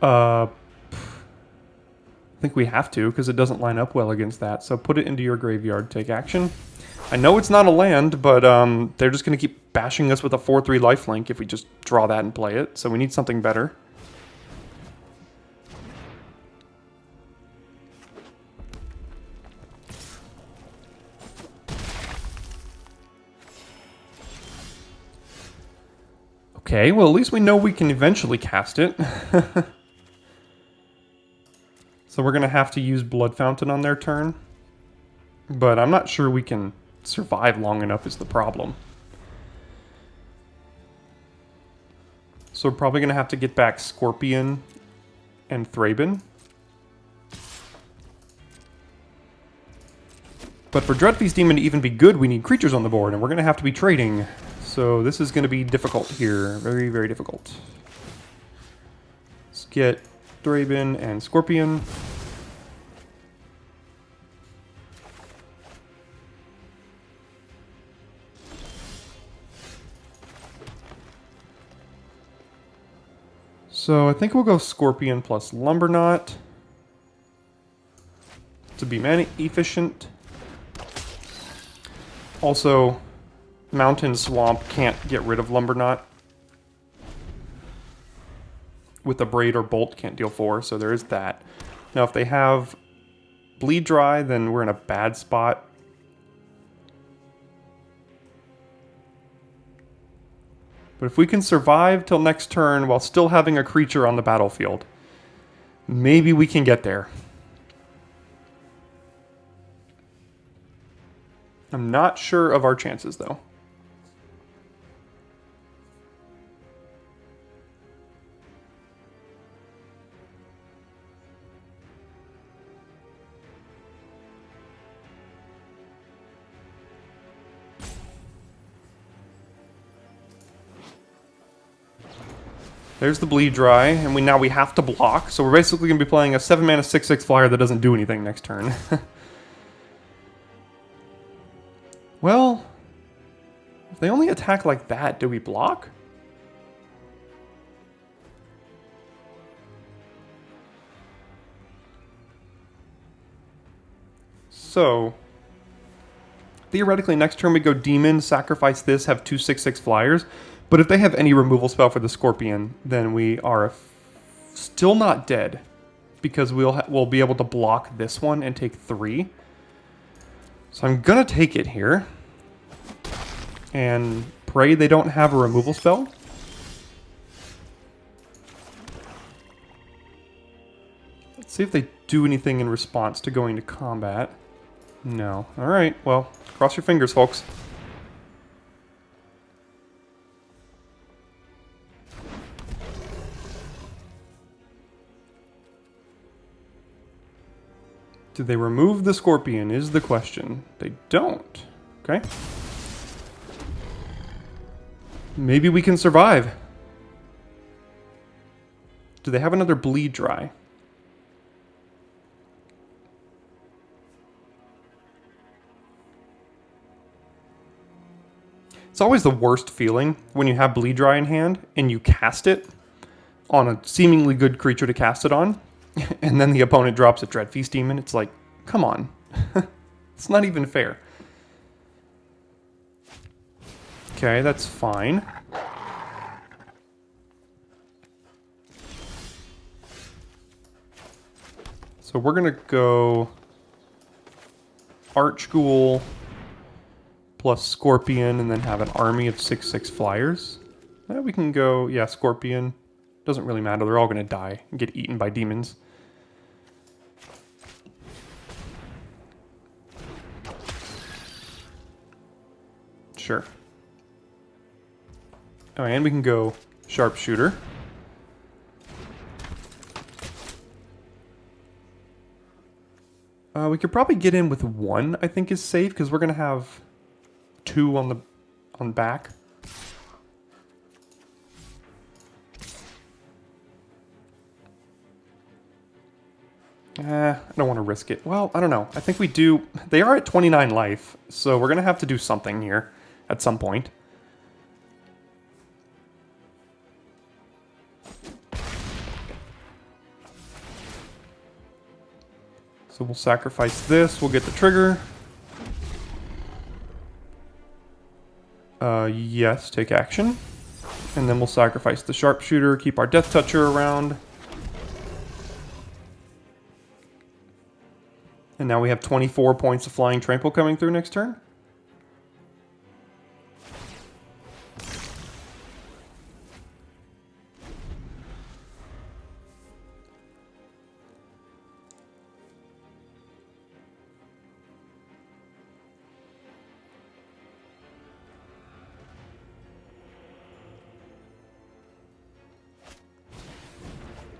I think we have to, because it doesn't line up well against that. So put it into your graveyard, take action. I know it's not a land, but they're just going to keep bashing us with a 4/3 lifelink if we just draw that and play it. So we need something better. Okay, well at least we know we can eventually cast it. So we're going to have to use Blood Fountain on their turn. But I'm not sure we can survive long enough is the problem. So we're probably going to have to get back Scorpion and Thraben. But for Dreadfeast Demon to even be good, we need creatures on the board, and we're going to have to be trading. So this is going to be difficult here. Very, very difficult. Let's get Thraben and Scorpion. So I think we'll go Scorpion plus Lumberknot to be mana efficient. Also, Mountain Swamp can't get rid of Lumberknot. With a Braid or Bolt, can't deal 4, so there is that. Now, if they have Bleed Dry, then we're in a bad spot. But if we can survive till next turn while still having a creature on the battlefield, maybe we can get there. I'm not sure of our chances, though. There's the Bleed Dry, and now we have to block, so we're basically going to be playing a 7-mana 6/6 flyer that doesn't do anything next turn. Well, if they only attack like that, do we block? So, theoretically, next turn we go Demon, sacrifice this, have 2 6/6 flyers. But if they have any removal spell for the Scorpion, then we are still not dead. Because we'll be able to block this one and take 3. So I'm going to take it here. And pray they don't have a removal spell. Let's see if they do anything in response to going to combat. No. Alright, well, cross your fingers, folks. Do they remove the Scorpion is the question. They don't. Okay. Maybe we can survive. Do they have another Bleed Dry? It's always the worst feeling when you have Bleed Dry in hand and you cast it on a seemingly good creature to cast it on. And then the opponent drops a Dreadfeast Demon. It's like, come on. It's not even fair. Okay, that's fine. So we're going to go Archghoul plus Scorpion and then have an army of 6/6 flyers. We can go, yeah, Scorpion. Doesn't really matter. They're all going to die and get eaten by demons. Sure. Oh, and we can go Sharpshooter. We could probably get in with 1, I think is safe, because we're going to have 2 on back. I don't want to risk it. Well, I don't know. I think we do. They are at 29 life, so we're going to have to do something here at some point. So we'll sacrifice this. We'll get the trigger. Yes, take action. And then we'll sacrifice the Sharpshooter, keep our Death Toucher around. And now we have 24 points of Flying Trample coming through next turn.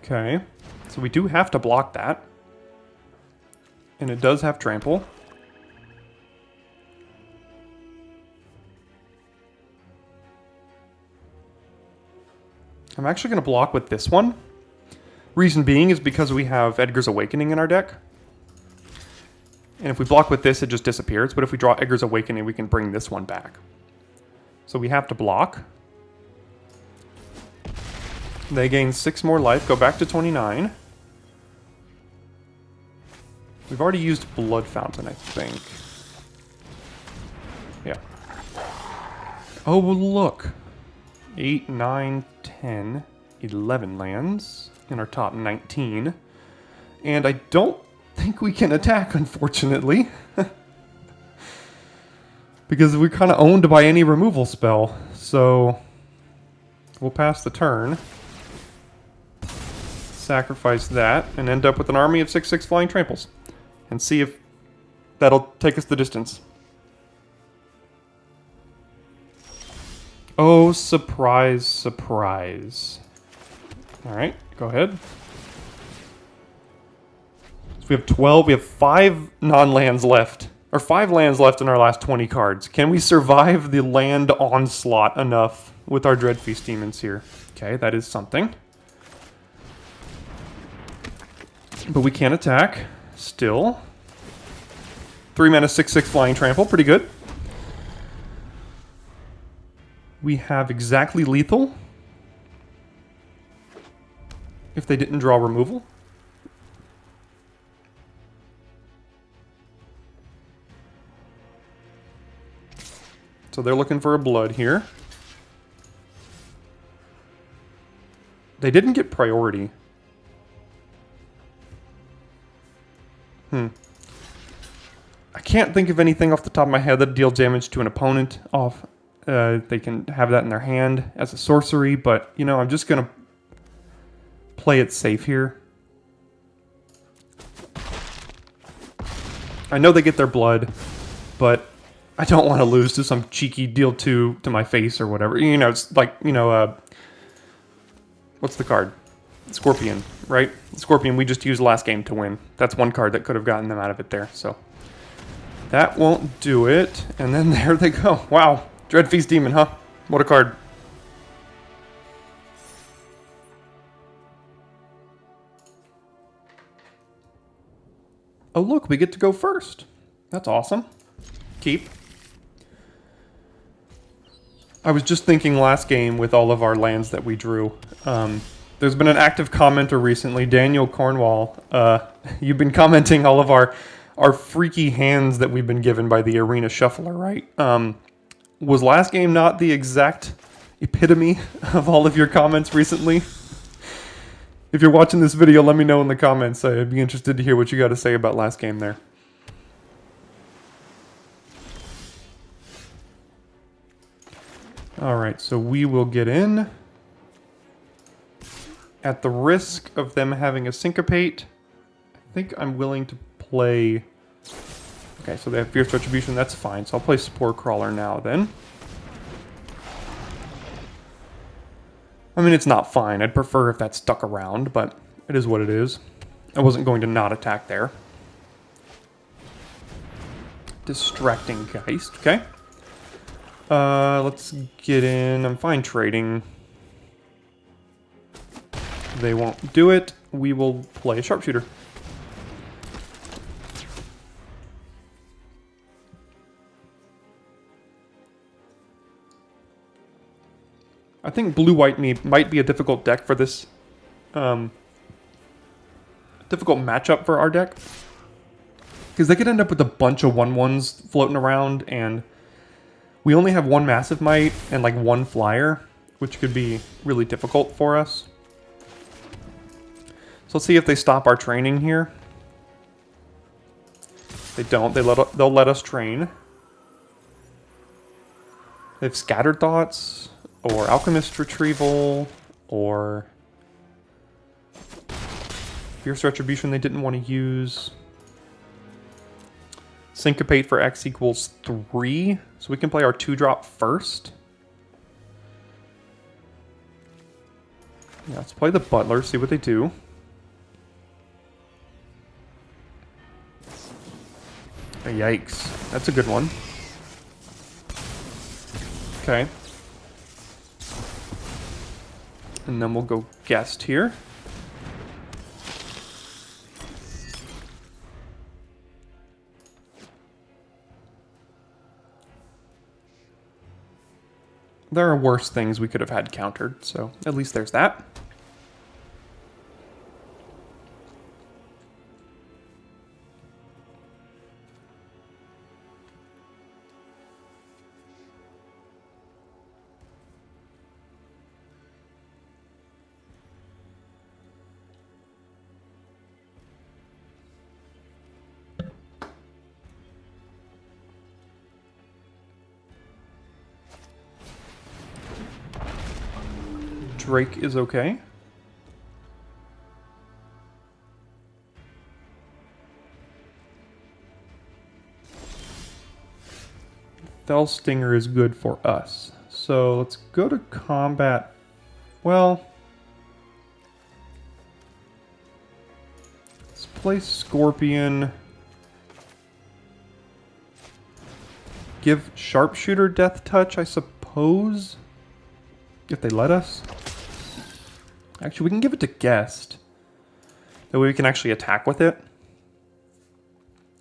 Okay, so we do have to block that. And it does have trample. I'm actually going to block with this one. Reason being is because we have Edgar's Awakening in our deck. And if we block with this, it just disappears. But if we draw Edgar's Awakening, we can bring this one back. So we have to block. They gain 6 more life, go back to 29. We've already used Blood Fountain, I think. Yeah. Oh, look. 8, 9, 10, 11 lands in our top 19. And I don't think we can attack, unfortunately. Because we're kind of owned by any removal spell. So we'll pass the turn. Sacrifice that and end up with an army of 6/6 flying tramples. And see if that'll take us the distance. Oh, surprise, surprise. Alright, go ahead. So we have 12, we have 5 non-lands left. Or 5 lands left in our last 20 cards. Can we survive the land onslaught enough with our Dreadfeast Demons here? Okay, that is something. But we can attack, still. 3 mana, 6/6 flying trample, pretty good. We have exactly lethal. If they didn't draw removal. So they're looking for a blood here. They didn't get priority. I can't think of anything off the top of my head that deals damage to an opponent off. They can have that in their hand as a sorcery, but, you know, I'm just going to play it safe here. I know they get their blood, but I don't want to lose to some cheeky deal 2 to my face or whatever. You know, it's like, you know, what's the card? Scorpion, right? Scorpion we just used last game to win. That's one card that could have gotten them out of it there, so. That won't do it, and then there they go. Wow, Dreadfeast Demon, huh? What a card. Oh look, we get to go first. That's awesome. Keep. I was just thinking last game with all of our lands that we drew. There's been an active commenter recently, Daniel Cornwall. You've been commenting all of our freaky hands that we've been given by the Arena Shuffler, right? Was last game not the exact epitome of all of your comments recently? If you're watching this video, let me know in the comments. I'd be interested to hear what you got to say about last game there. Alright, so we will get in. At the risk of them having a syncopate, I think I'm willing to play... Okay, so they have Fierce Retribution, that's fine. So I'll play Spore Crawler now then. I mean, it's not fine. I'd prefer if that stuck around, but it is what it is. I wasn't going to not attack there. Distracting Geist, okay. Let's get in. I'm fine trading. They won't do it. We will play a Sharpshooter. I think blue-white might be a difficult deck for this. Difficult matchup for our deck. Because they could end up with a bunch of 1/1s floating around, and we only have 1 Massive Might and like 1 Flyer, which could be really difficult for us. So let's see if they stop our training here. If they don't, they'll let us train. They have Scattered Thoughts, or Alchemist Retrieval, or Fierce Retribution they didn't want to use. Syncopate for X equals 3, so we can play our 2-drop first. Yeah, let's play the Butler, see what they do. Yikes, that's a good one. Okay. And then we'll go Guest here. There are worse things we could have had countered, so at least there's that. Drake is okay. Fell Stinger is good for us. So let's go to combat. Well, let's play Scorpion. Give Sharpshooter Death Touch, I suppose, if they let us. Actually, we can give it to Guest. That way we can actually attack with it.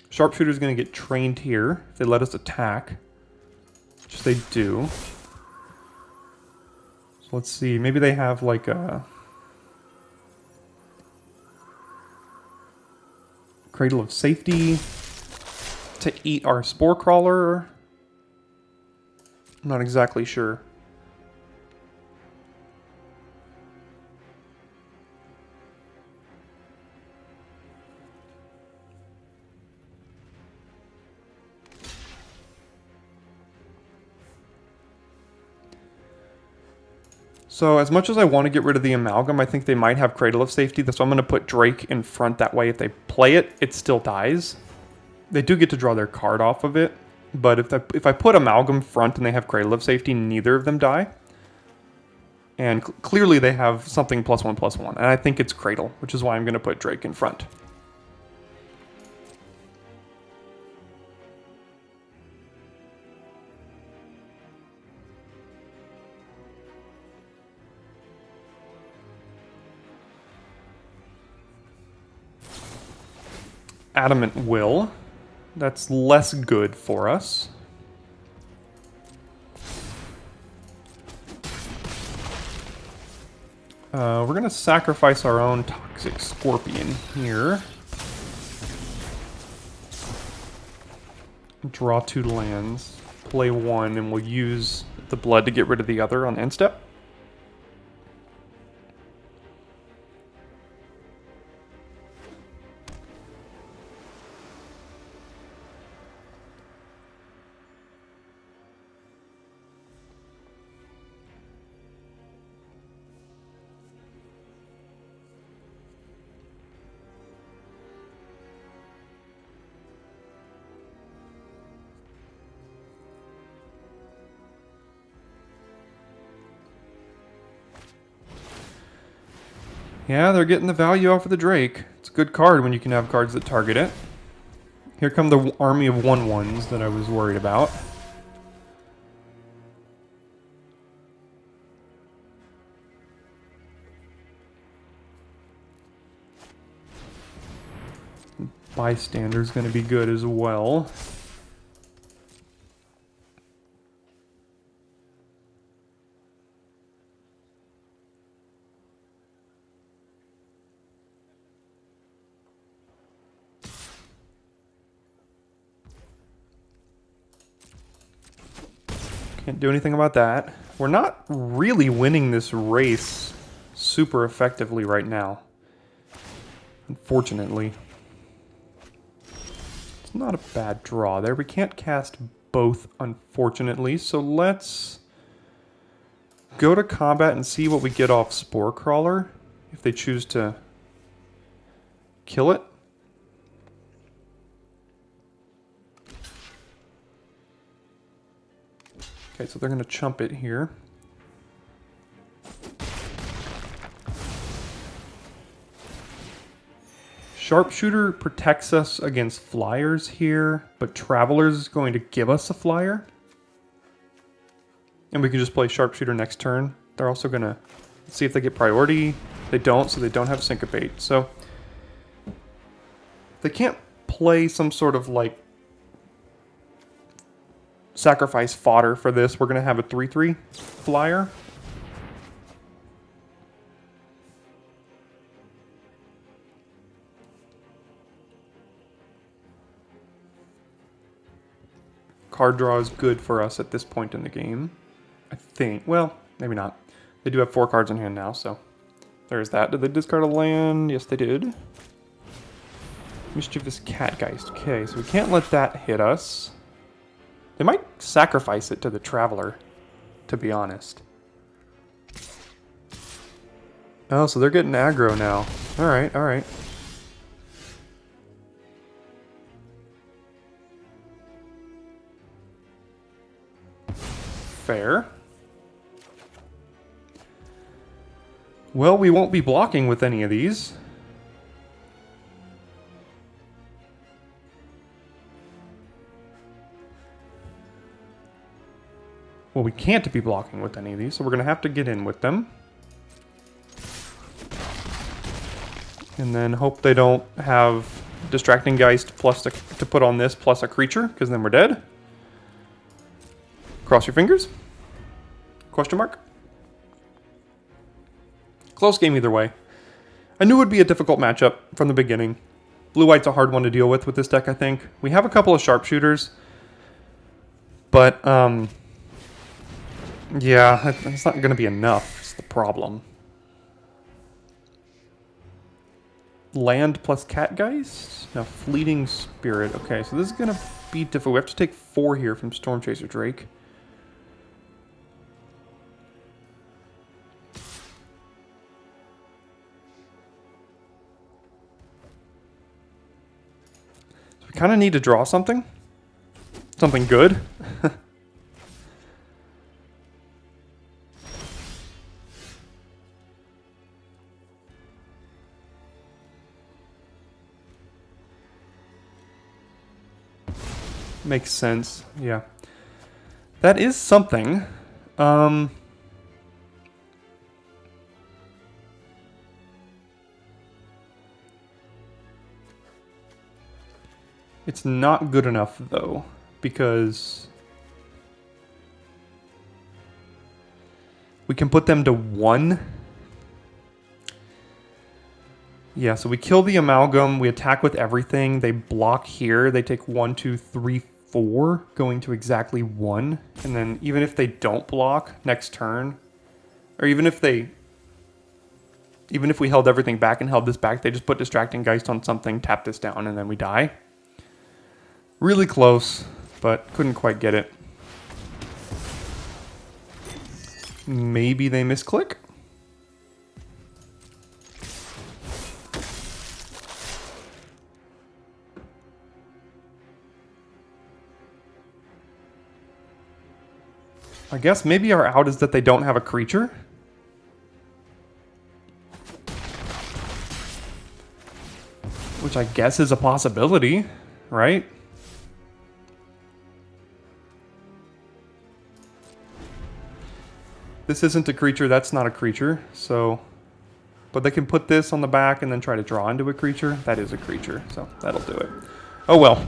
Sharpshooter's going to get trained here if they let us attack. Which they do. So let's see. Maybe they have like a Cradle of Safety to eat our Spore Crawler. I'm not exactly sure. So as much as I want to get rid of the Amalgam, I think they might have Cradle of Safety. So I'm going to put Drake in front. That way if they play it, it still dies. They do get to draw their card off of it. But if I put Amalgam front and they have Cradle of Safety, neither of them die. And clearly they have something +1/+1. And I think it's Cradle, which is why I'm going to put Drake in front. Adamant Will. That's less good for us. We're going to sacrifice our own Toxic Scorpion here. Draw 2 lands. Play 1, and we'll use the blood to get rid of the other on end step. Yeah, they're getting the value off of the Drake. It's a good card when you can have cards that target it. Here come the army of 1/1s that I was worried about. Bystander's going to be good as well. Can't do anything about that. We're not really winning this race super effectively right now. Unfortunately. It's not a bad draw there. We can't cast both, unfortunately. So let's go to combat and see what we get off Spore Crawler. If they choose to kill it. Okay, so they're going to chump it here. Sharpshooter protects us against flyers here, but Traveler's is going to give us a flyer. And we can just play Sharpshooter next turn. They're also going to see if they get priority. They don't, so they don't have Syncopate. So they can't play some sort of like sacrifice fodder for this. We're going to have a 3/3 flyer. Card draw is good for us at this point in the game, I think. Well, maybe not. They do have 4 cards in hand now, so there's that. Did they discard a land? Yes, they did. Mischievous Catgeist. Okay, so we can't let that hit us. They might sacrifice it to the Traveler, to be honest. Oh, so they're getting aggro now. Alright, alright. Fair. Well, we won't be blocking with any of these. Well, we can't be blocking with any of these, so we're going to have to get in with them. And then hope they don't have Distracting Geist plus to put on this plus a creature, because then we're dead. Cross your fingers. Question mark. Close game either way. I knew it would be a difficult matchup from the beginning. Blue-white's a hard one to deal with this deck, I think. We have a couple of sharpshooters. But, yeah, it's not going to be enough. It's the problem. Land plus Catgeist? No, Fleeting Spirit. Okay, so this is going to be difficult. We have to take 4 here from Stormchaser Drake. So we kind of need to draw something. Something good. Makes sense, yeah. That is something. It's not good enough, though, because we can put them to 1. Yeah, so we kill the Amalgam, we attack with everything, they block here, they take 1, 2, 3, 4, going to exactly 1, and then even if they don't block next turn, or even if we held everything back and held this back, they just put Distracting Geist on something, tap this down, and then we die. Really close, but couldn't quite get it. Maybe they misclick? I guess maybe our out is that they don't have a creature? Which I guess is a possibility, right? This isn't a creature, that's not a creature, so... But they can put this on the back and then try to draw into a creature. That is a creature, so that'll do it. Oh well.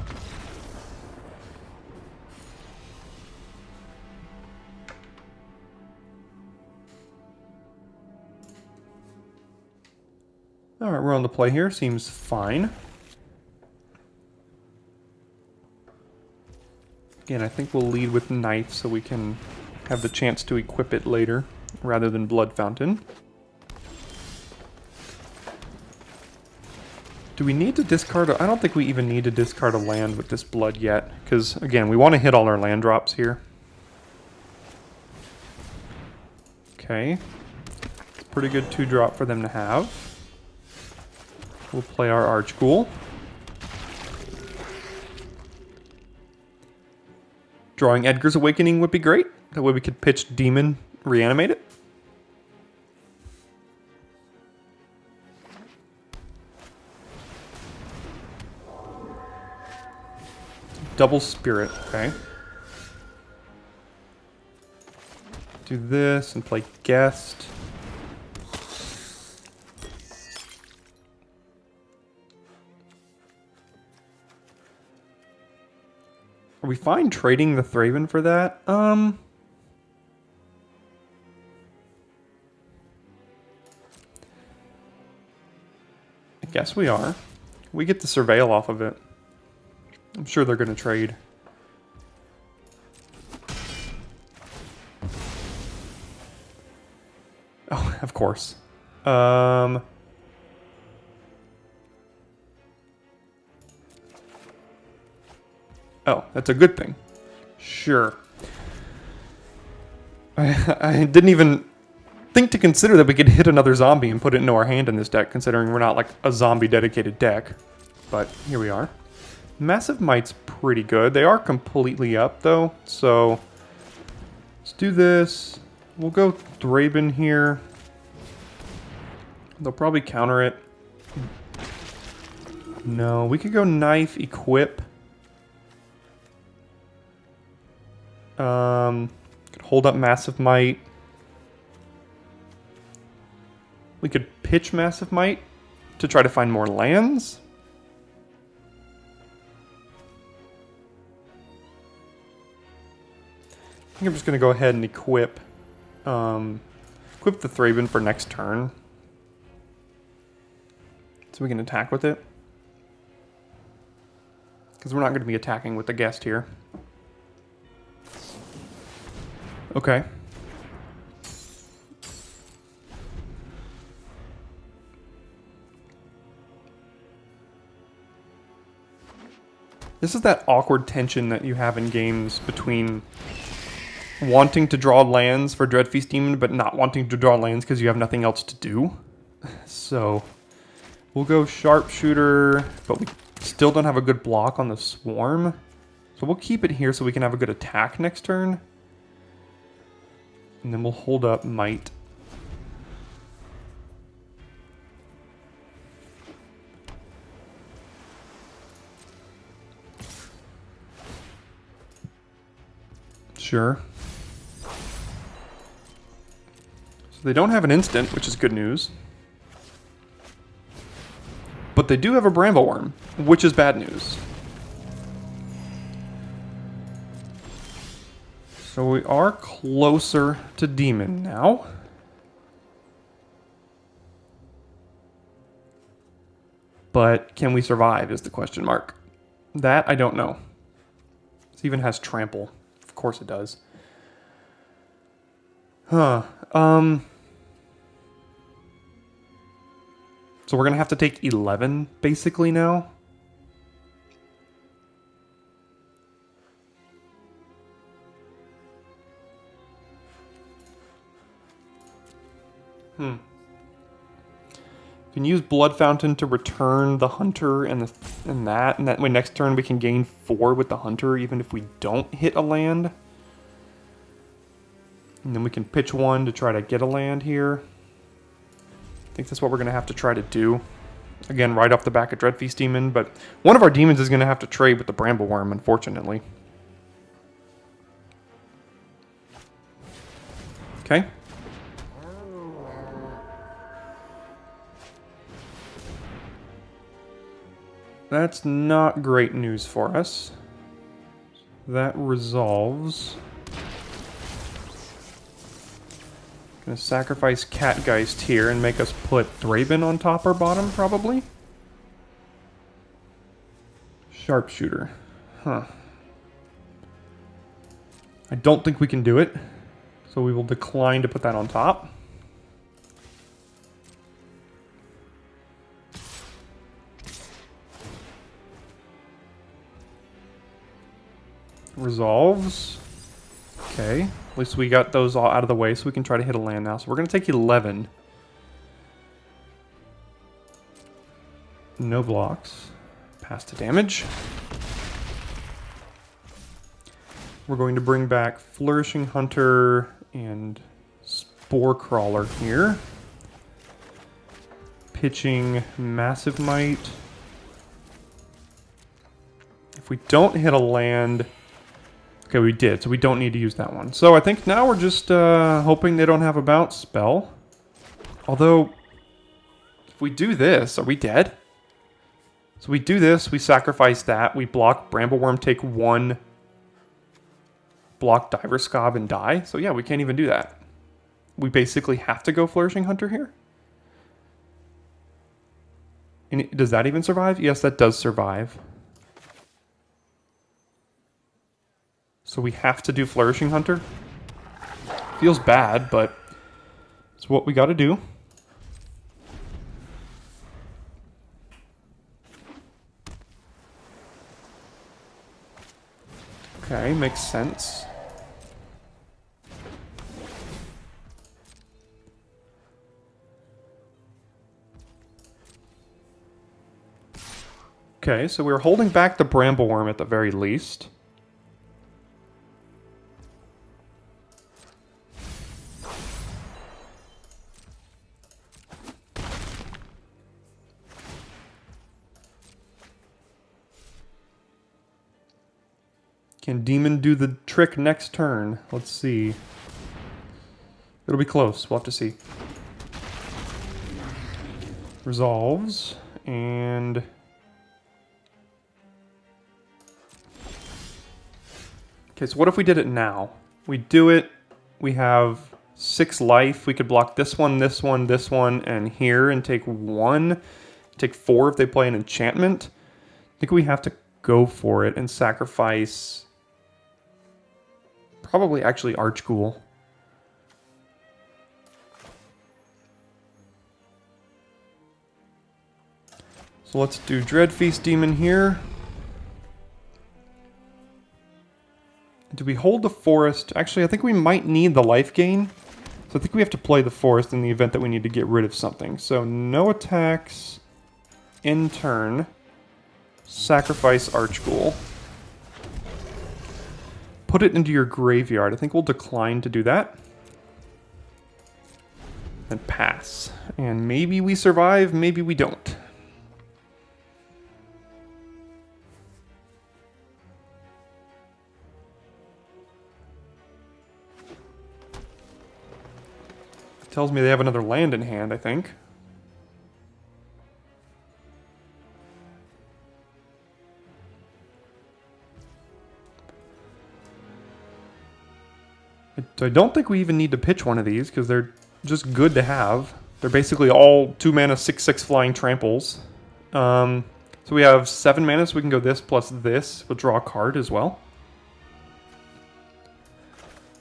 Alright, we're on the play here. Seems fine. Again, I think we'll lead with Knife so we can have the chance to equip it later, rather than Blood Fountain. Do we need to discard I don't think we even need to discard a land with this blood yet, because, again, we want to hit all our land drops here. Okay. It's a pretty good 2-drop for them to have. We'll play our Archghoul. Drawing Edgar's Awakening would be great. That way we could pitch Demon, reanimate it. Double Spirit, okay. Do this and play Guest. Are we fine trading the Thraben for that? I guess we are. We get the Surveil off of it. I'm sure they're going to trade. Oh, of course. Oh, that's a good thing. Sure. I didn't even think to consider that we could hit another zombie and put it into our hand in this deck, considering we're not like a zombie dedicated deck. But here we are. Massive Might's pretty good. They are completely up though, so let's do this. We'll go Thraben here. They'll probably counter it. No, we could go Knife, Equip. Could hold up Massive Might. We could pitch Massive Might to try to find more lands. I think I'm just going to go ahead and equip the Thraben for next turn. So we can attack with it. Because we're not going to be attacking with the guest here. Okay. This is that awkward tension that you have in games between wanting to draw lands for Dreadfeast Demon, but not wanting to draw lands because you have nothing else to do. So we'll go Sharpshooter, but we still don't have a good block on the Swarm. So we'll keep it here so we can have a good attack next turn. And then we'll hold up Might. Sure. So they don't have an instant, which is good news. But they do have a Brambleworm, which is bad news. So we are closer to Demon now. But can we survive is the question mark. That I don't know. This even has Trample. Of course it does. Huh. So we're going to have to take 11 basically now. You can use Blood Fountain to return the Hunter and that way next turn we can gain 4 with the Hunter even if we don't hit a land. And then we can pitch 1 to try to get a land here. I think that's what we're going to have to try to do. Again, right off the back of Dreadfeast Demon, but one of our demons is going to have to trade with the Brambleworm, unfortunately. Okay. That's not great news for us. That resolves. Gonna sacrifice Catgeist here and make us put Thraben on top or bottom, probably. Sharpshooter. Huh. I don't think we can do it, so we will decline to put that on top. Resolves. Okay. At least we got those all out of the way so we can try to hit a land now. So we're going to take 11. No blocks. Pass to damage. We're going to bring back Flourishing Hunter and Spore Crawler here. Pitching Massive Might. If we don't hit a land... Okay, we did, so we don't need to use that one. So I think now we're just hoping they don't have a bounce spell. Although, if we do this, are we dead? So we do this, we sacrifice that, we block Brambleworm, take 1, block Diver Scob, and die. So yeah, we can't even do that. We basically have to go Flourishing Hunter here. And does that even survive? Yes, that does survive. So we have to do Flourishing Hunter. Feels bad, but it's what we got to do. Okay, makes sense. Okay, so we're holding back the Brambleworm at the very least. Can Demon do the trick next turn? Let's see. It'll be close. We'll have to see. Resolves. And... okay, so what if we did it now? We do it. We have 6 life. We could block this one, this one, this one, and here and take 1. Take 4 if they play an enchantment. I think we have to go for it and sacrifice... probably actually Archghoul. So let's do Dreadfeast Demon here. Do we hold the forest? Actually, I think we might need the life gain. So I think we have to play the forest in the event that we need to get rid of something. So no attacks in turn. Sacrifice Archghoul. Put it into your graveyard. I think we'll decline to do that. And pass. And maybe we survive, maybe we don't. Tells me they have another land in hand, I think. I don't think we even need to pitch one of these, because they're just good to have. They're basically all 2 mana, 6/6 flying tramples. So we have 7 mana, so we can go this plus this. We'll draw a card as well.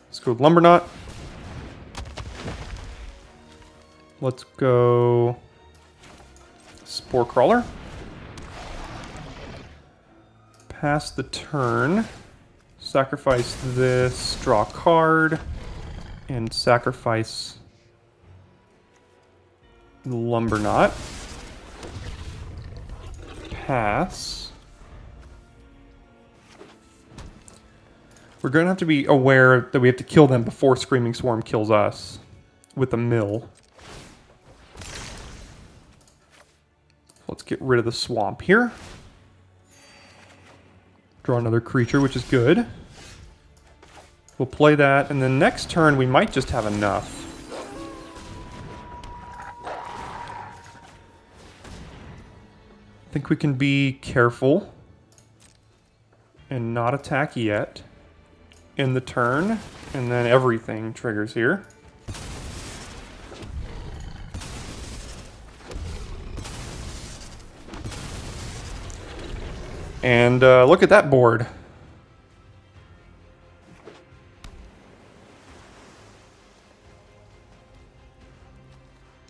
Let's go with Lumberknot. Let's go Spore Crawler. Pass the turn. Sacrifice this, draw a card, and sacrifice the Lumberknot. Pass. We're going to have to be aware that we have to kill them before Screaming Swarm kills us with a mill. Let's get rid of the swamp here. Draw another creature, which is good. We'll play that, and then next turn we might just have enough. I think we can be careful and not attack yet in the turn, and then everything triggers here. And look at that board.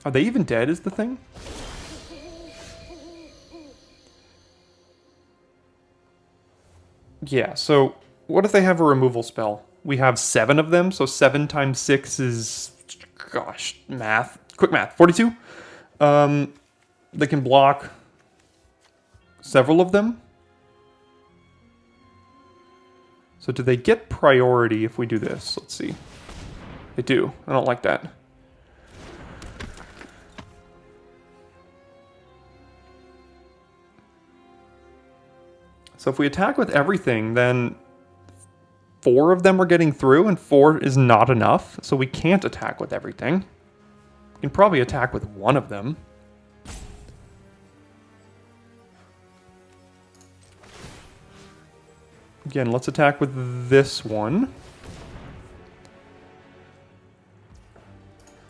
Are they even dead is the thing? Yeah, so what if they have a removal spell? We have 7 of them, so 7 times 6 is, gosh, math. Quick math, 42. They can block several of them. So do they get priority if we do this? Let's see. They do. I don't like that. So if we attack with everything, then 4 of them are getting through, and 4 is not enough. So we can't attack with everything. We can probably attack with 1 of them. Again, let's attack with this one.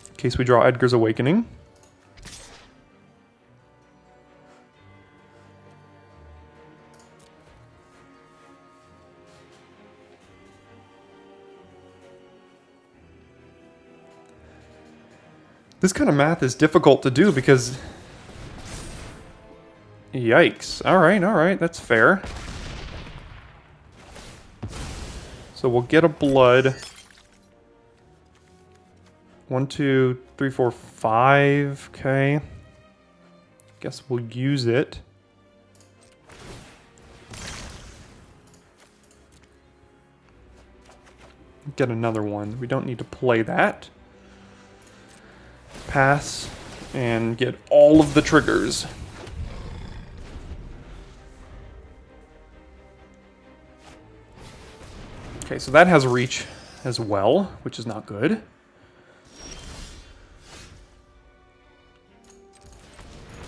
In case we draw Edgar's Awakening. This kind of math is difficult to do because... yikes. Alright, that's fair. So we'll get a blood. 1, 2, 3, 4, 5. Okay. Guess we'll use it. Get another one. We don't need to play that. Pass and get all of the triggers. Okay, so that has reach as well, which is not good.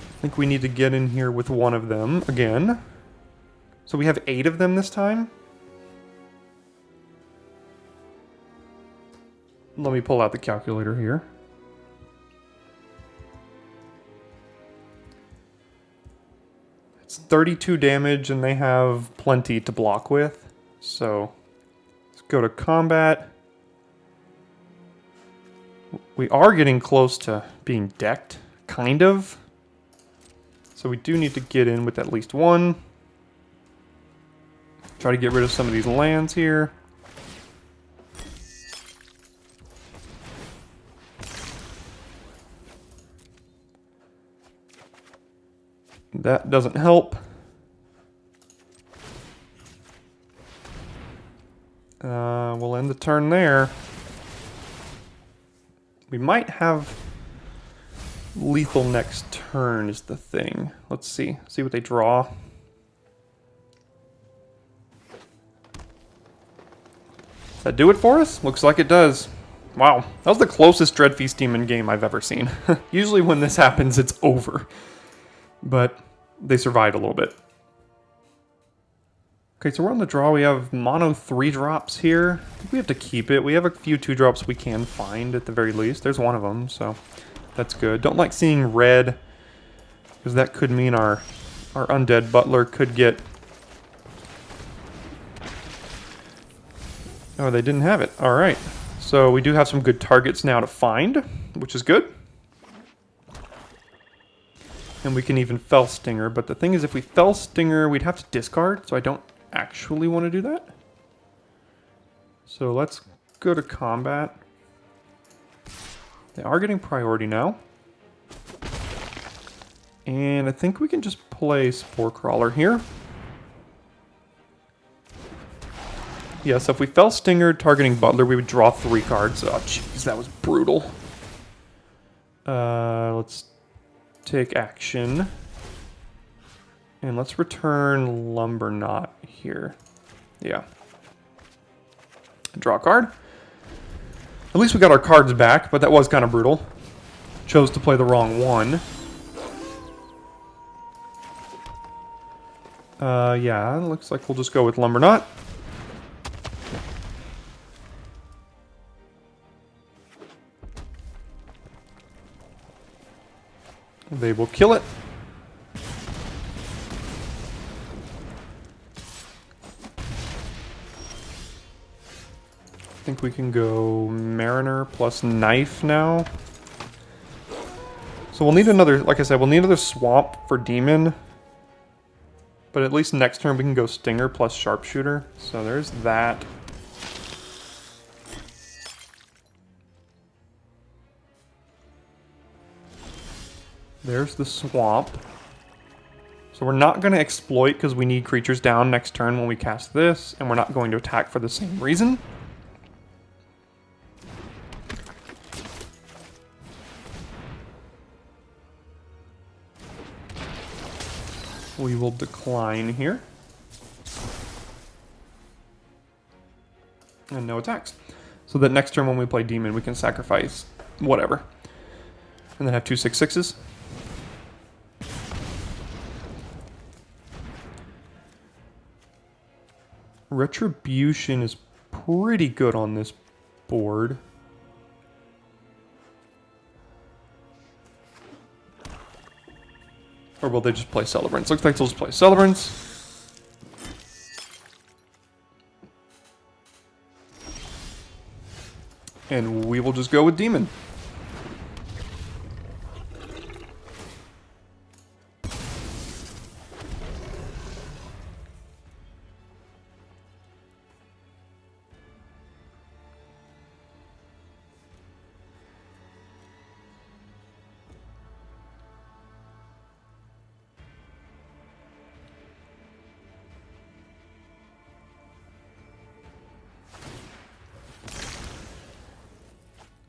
I think we need to get in here with one of them again. So we have 8 of them this time. Let me pull out the calculator here. It's 32 damage and they have plenty to block with. So let's go to combat. We are getting close to being decked, kind of. So we do need to get in with at least one. Try to get rid of some of these lands here. That doesn't help. We'll end the turn there. We might have lethal next turn is the thing. Let's see. See what they draw. Does that do it for us? Looks like it does. Wow. That was the closest Dreadfeast Demon game I've ever seen. Usually when this happens, it's over. But they survived a little bit. Okay, so we're on the draw. We have mono 3-drops here. I think we have to keep it. We have a few 2-drops we can find at the very least. There's one of them, so that's good. Don't like seeing red, because that could mean our undead butler could get... Oh, they didn't have it. All right. So we do have some good targets now to find, which is good. And we can even Fell Stinger, but the thing is if we Fell Stinger, we'd have to discard, so I don't actually want to do that. So let's go to combat. They are getting priority now. And I think we can just play Spore Crawler here. Yeah, so if we Fell Stinger targeting Butler, we would draw 3 cards. Oh, jeez, that was brutal. Let's take action. And let's return Lumber Knot here. Yeah. Draw a card. At least we got our cards back, but that was kind of brutal. Chose to play the wrong one. Yeah, looks like we'll just go with Lumber Knot. They will kill it. I think we can go Mariner plus Knife now. So we'll need another, like I said, we'll need another Swamp for Demon. But at least next turn we can go Stinger plus Sharpshooter. So there's that. There's the Swamp. So we're not going to exploit because we need creatures down next turn when we cast this. And we're not going to attack for the same reason. We will decline here. And no attacks. So that next turn when we play Demon, we can sacrifice whatever. And then have 2 6/6s. Retribution is pretty good on this board. Or will they just play Celebrants? Looks like they'll just play Celebrants. And we will just go with Demon.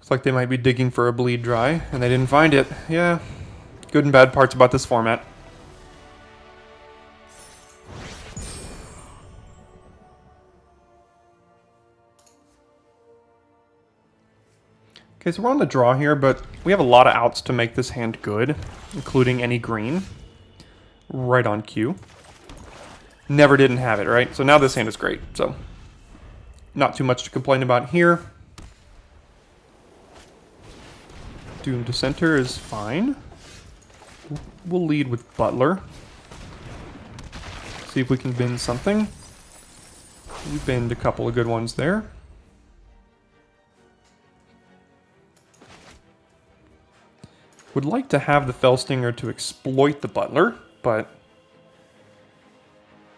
Looks like they might be digging for a bleed dry, and they didn't find it. Yeah, good and bad parts about this format. Okay, so we're on the draw here, but we have a lot of outs to make this hand good, including any green. Right on cue. Never didn't have it, right? So now this hand is great, so not too much to complain about here. Doom to center is fine. We'll lead with Butler. See if we can bend something. We bend a couple of good ones there. Would like to have the Fellstinger to exploit the Butler, but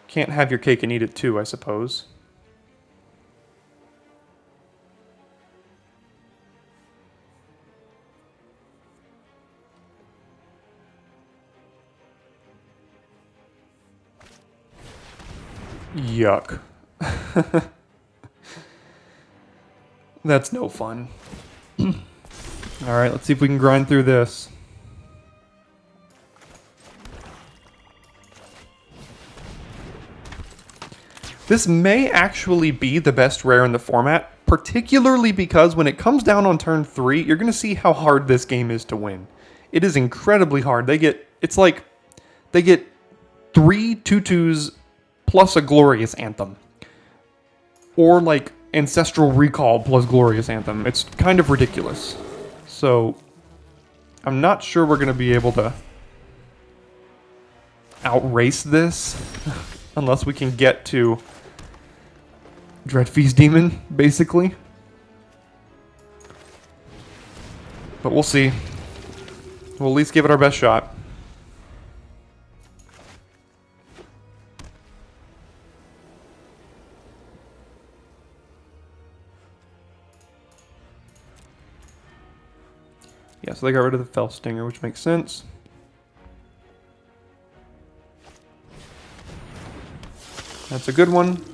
can't have your cake and eat it too, I suppose. Yuck. That's no fun. Alright, let's see if we can grind through this. This may actually be the best rare in the format, particularly because when it comes down on turn 3, you're going to see how hard this game is to win. It is incredibly hard. It's like they get 3 2/2s plus a Glorious Anthem. Or like Ancestral Recall plus Glorious Anthem. It's kind of ridiculous. So, I'm not sure we're going to be able to outrace this unless we can get to Dreadfeast Demon, basically. But we'll see. We'll at least give it our best shot. Yeah, so they got rid of the Fellstinger, which makes sense. That's a good one.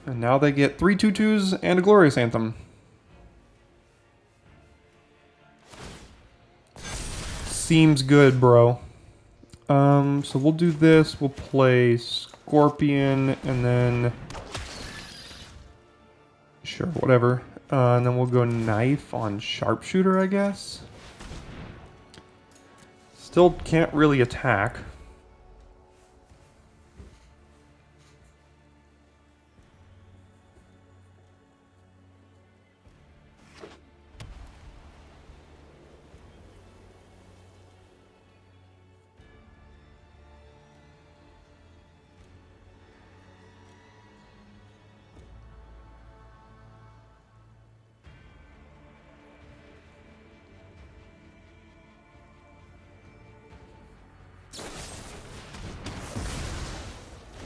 And now they get 3 2/2s and a Glorious Anthem. Seems good, bro. So we'll do this. We'll play Scorpion, and then... Sure, whatever. And then we'll go Knife on Sharpshooter, I guess. Still can't really attack.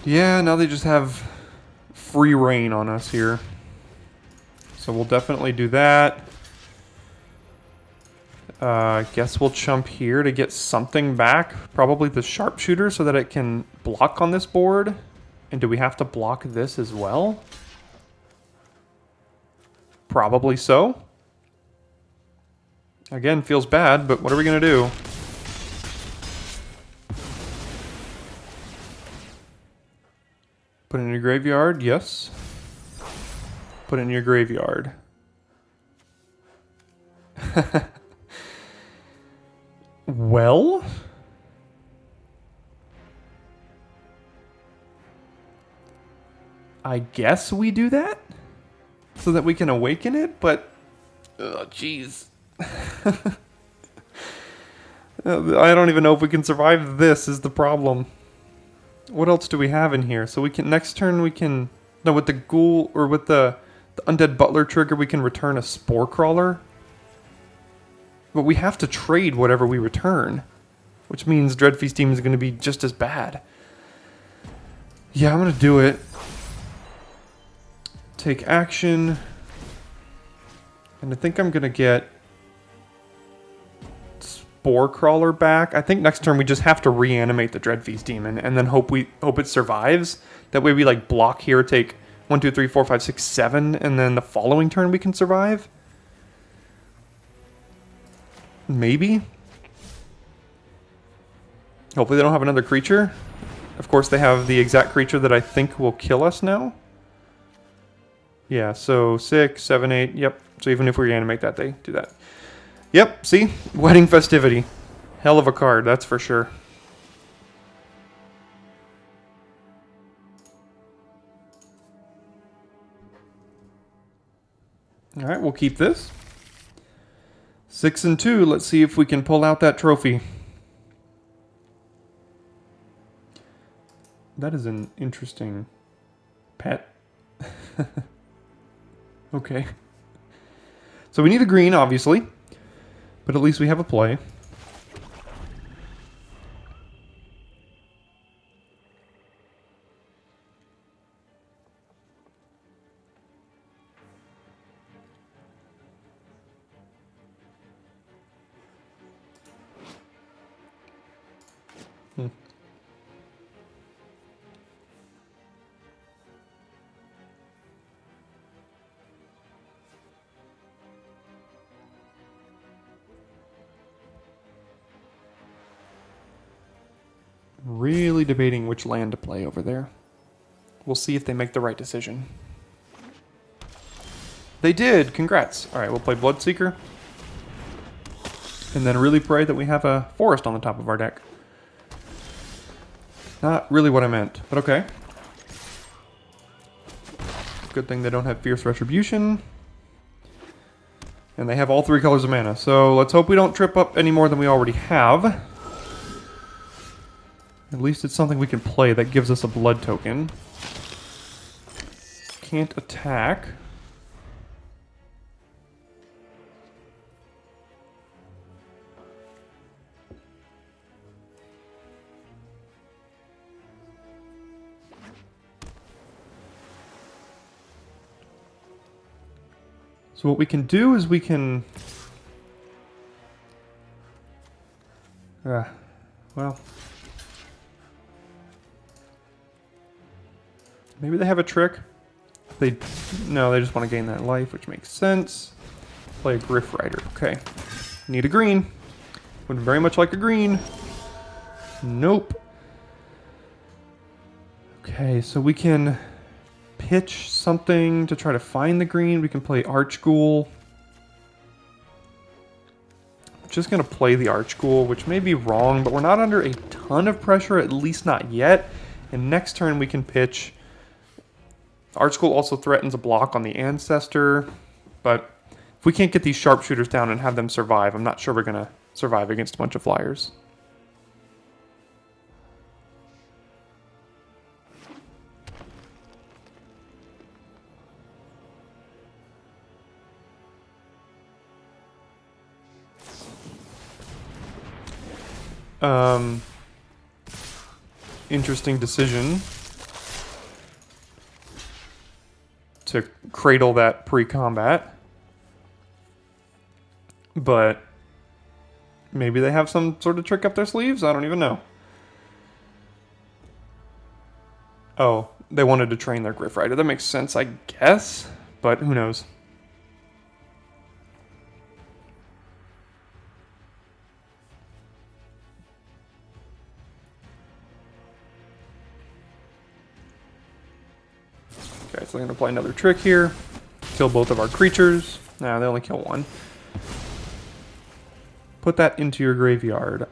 Yeah, now they just have free reign on us here. So we'll definitely do that. Guess we'll chump here to get something back. Probably the Sharpshooter so that it can block on this board. And do we have to block this as well? Probably so. Again, feels bad, but what are we going to do? Put it in your graveyard, yes. Put it in your graveyard. Well? I guess we do that? So that we can awaken it, but... Oh, jeez. I don't even know if we can survive this is the problem. What else do we have in here? So we can, next turn we can, no, with the Ghoul, or with the Undead Butler trigger, we can return a Spore Crawler. But we have to trade whatever we return, which means Dreadfeast Demon is going to be just as bad. Yeah, I'm going to do it. Take action. And I think I'm going to get Spore Crawler back. I think next turn we just have to reanimate the Dreadfeast Demon and then hope it survives. That way we like block here, take 1, 2, 3, 4, 5, 6, 7, and then the following turn we can survive. Maybe. Hopefully they don't have another creature. Of course they have the exact creature that I think will kill us now. Yeah, so 6, 7, 8, yep. So even if we reanimate that, they do that. Yep, see? Wedding Festivity. Hell of a card, that's for sure. Alright, we'll keep this. 6 and 2, let's see if we can pull out that trophy. That is an interesting pet. Okay. So we need a green, obviously. But at least we have a play. Really debating which land to play over there. We'll see if they make the right decision. They did! Congrats! Alright, we'll play Bloodseeker. And then really pray that we have a forest on the top of our deck. Not really what I meant, but okay. Good thing they don't have Fierce Retribution. And they have all 3 colors of mana, so let's hope we don't trip up any more than we already have. At least it's something we can play that gives us a blood token. Can't attack. So what we can do is we can... well... Maybe they have a trick. No, they just want to gain that life, which makes sense. Play a Griff Rider. Okay. Need a green. Would very much like a green. Nope. Okay, so we can pitch something to try to find the green. We can play Archghoul. I'm just going to play the Archghoul, which may be wrong, but we're not under a ton of pressure, at least not yet. And next turn we can pitch... Archghoul also threatens a block on the Ancestor, but if we can't get these sharpshooters down and have them survive, I'm not sure we're going to survive against a bunch of flyers. Interesting decision to cradle that pre-combat, but maybe they have some sort of trick up their sleeves? I don't even know. Oh, they wanted to train their Griff Rider. That makes sense, I guess, but who knows. Okay, so they're going to play another trick here. Kill both of our creatures. Nah, they only kill one. Put that into your graveyard.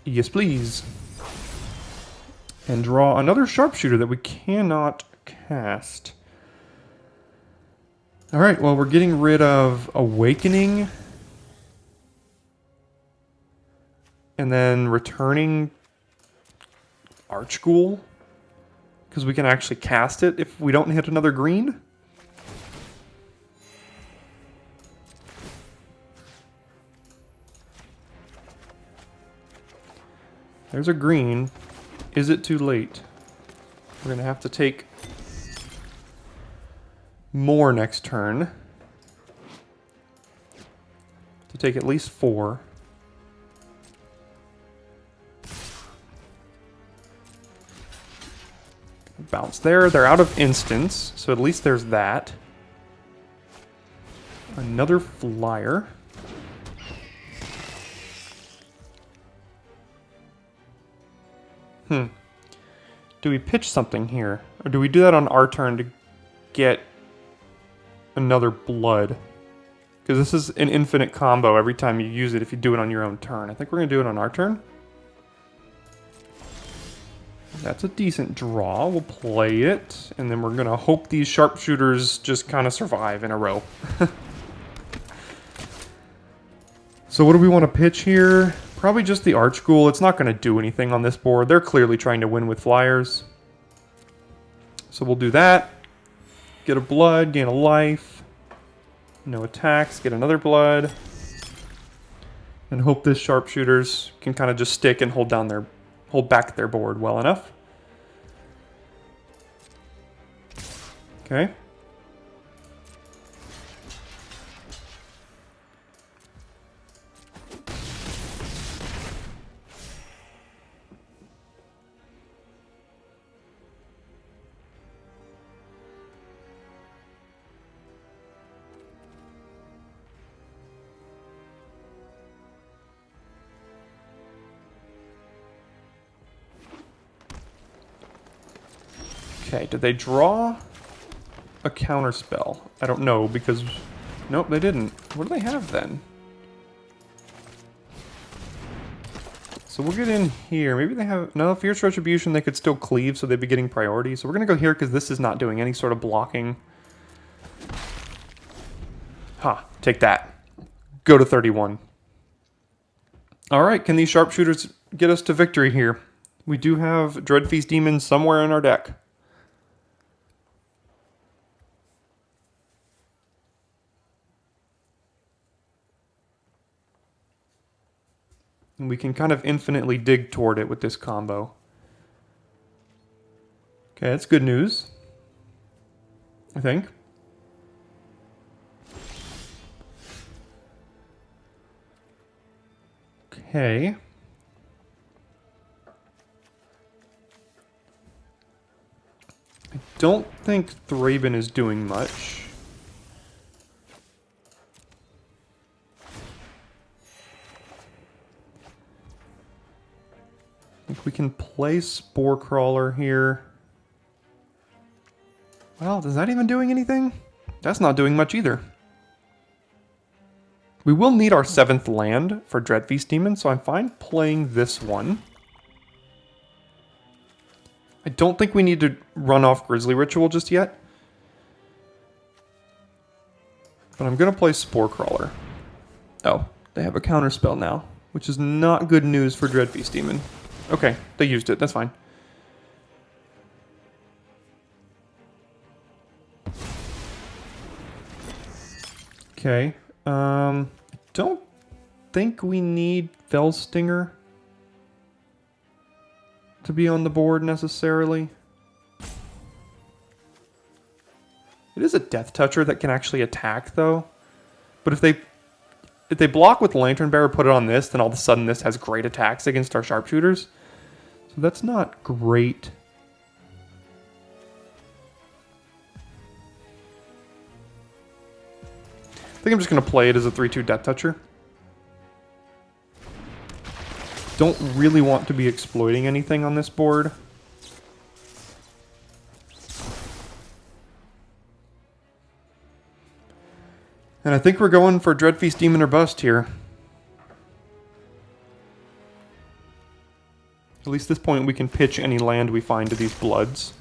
Yes, please. And draw another sharpshooter that we cannot cast. Alright, well, we're getting rid of Awakening. And then returning Archghoul. Because we can actually cast it if we don't hit another green. There's a green. Is it too late? We're going to have to take more next turn. To take at least 4. Bounce there. They're out of instance, so at least there's that. Another flyer. Do we pitch something here? Or do we do that on our turn to get another blood? Because this is an infinite combo every time you use it if you do it on your own turn. I think we're going to do it on our turn. That's a decent draw. We'll play it. And then we're going to hope these sharpshooters just kind of survive in a row. So what do we want to pitch here? Probably just the Archghoul. It's not going to do anything on this board. They're clearly trying to win with flyers. So we'll do that. Get a blood, gain a life. No attacks, get another blood. And hope this sharpshooters can kind of just stick and hold back their board well enough. Okay. Okay, did they draw a counter spell? I don't know because... Nope, they didn't. What do they have then? So we'll get in here. Maybe they have... No, Fierce Retribution, they could still cleave, so they'd be getting priority. So we're going to go here because this is not doing any sort of blocking. Take that. Go to 31. Alright, can these sharpshooters get us to victory here? We do have Dreadfeast Demons somewhere in our deck. And we can kind of infinitely dig toward it with this combo. Okay, that's good news. I think. Okay. I don't think Thraben is doing much. I think we can play Spore Crawler here. Well, is that even doing anything? That's not doing much either. We will need our 7th land for Dreadfeast Demon, so I'm fine playing this one. I don't think we need to run off Grizzly Ritual just yet. But I'm going to play Spore Crawler. Oh, they have a counterspell now, which is not good news for Dreadfeast Demon. Okay, they used it. That's fine. Okay. I don't think we need Fellstinger to be on the board necessarily. It is a Death Toucher that can actually attack, though. But if they block with Lantern Bearer, put it on this, then all of a sudden this has great attacks against our sharpshooters. So that's not great. I think I'm just going to play it as a 3/2 Death Toucher. Don't really want to be exploiting anything on this board. And I think we're going for Dreadfeast Demon or Bust here. At least at this point we can pitch any land we find to these Bloods.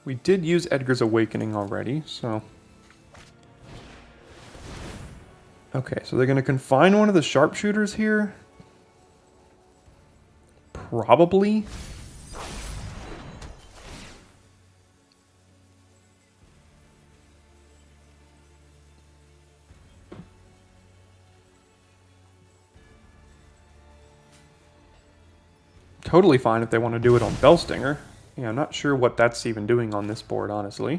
We did use Edgar's Awakening already, so... Okay, so they're going to confine one of the sharpshooters here? Probably. totally fine if they want to do it on Bellstinger. Yeah, I'm not sure what that's even doing on this board, honestly.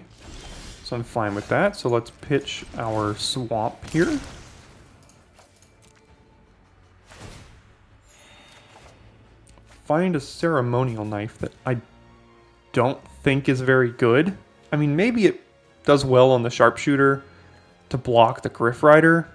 So I'm fine with that. So let's pitch our swamp here. Find a ceremonial knife that I don't think is very good. I mean, maybe it does well on the sharpshooter to block the Griff Rider.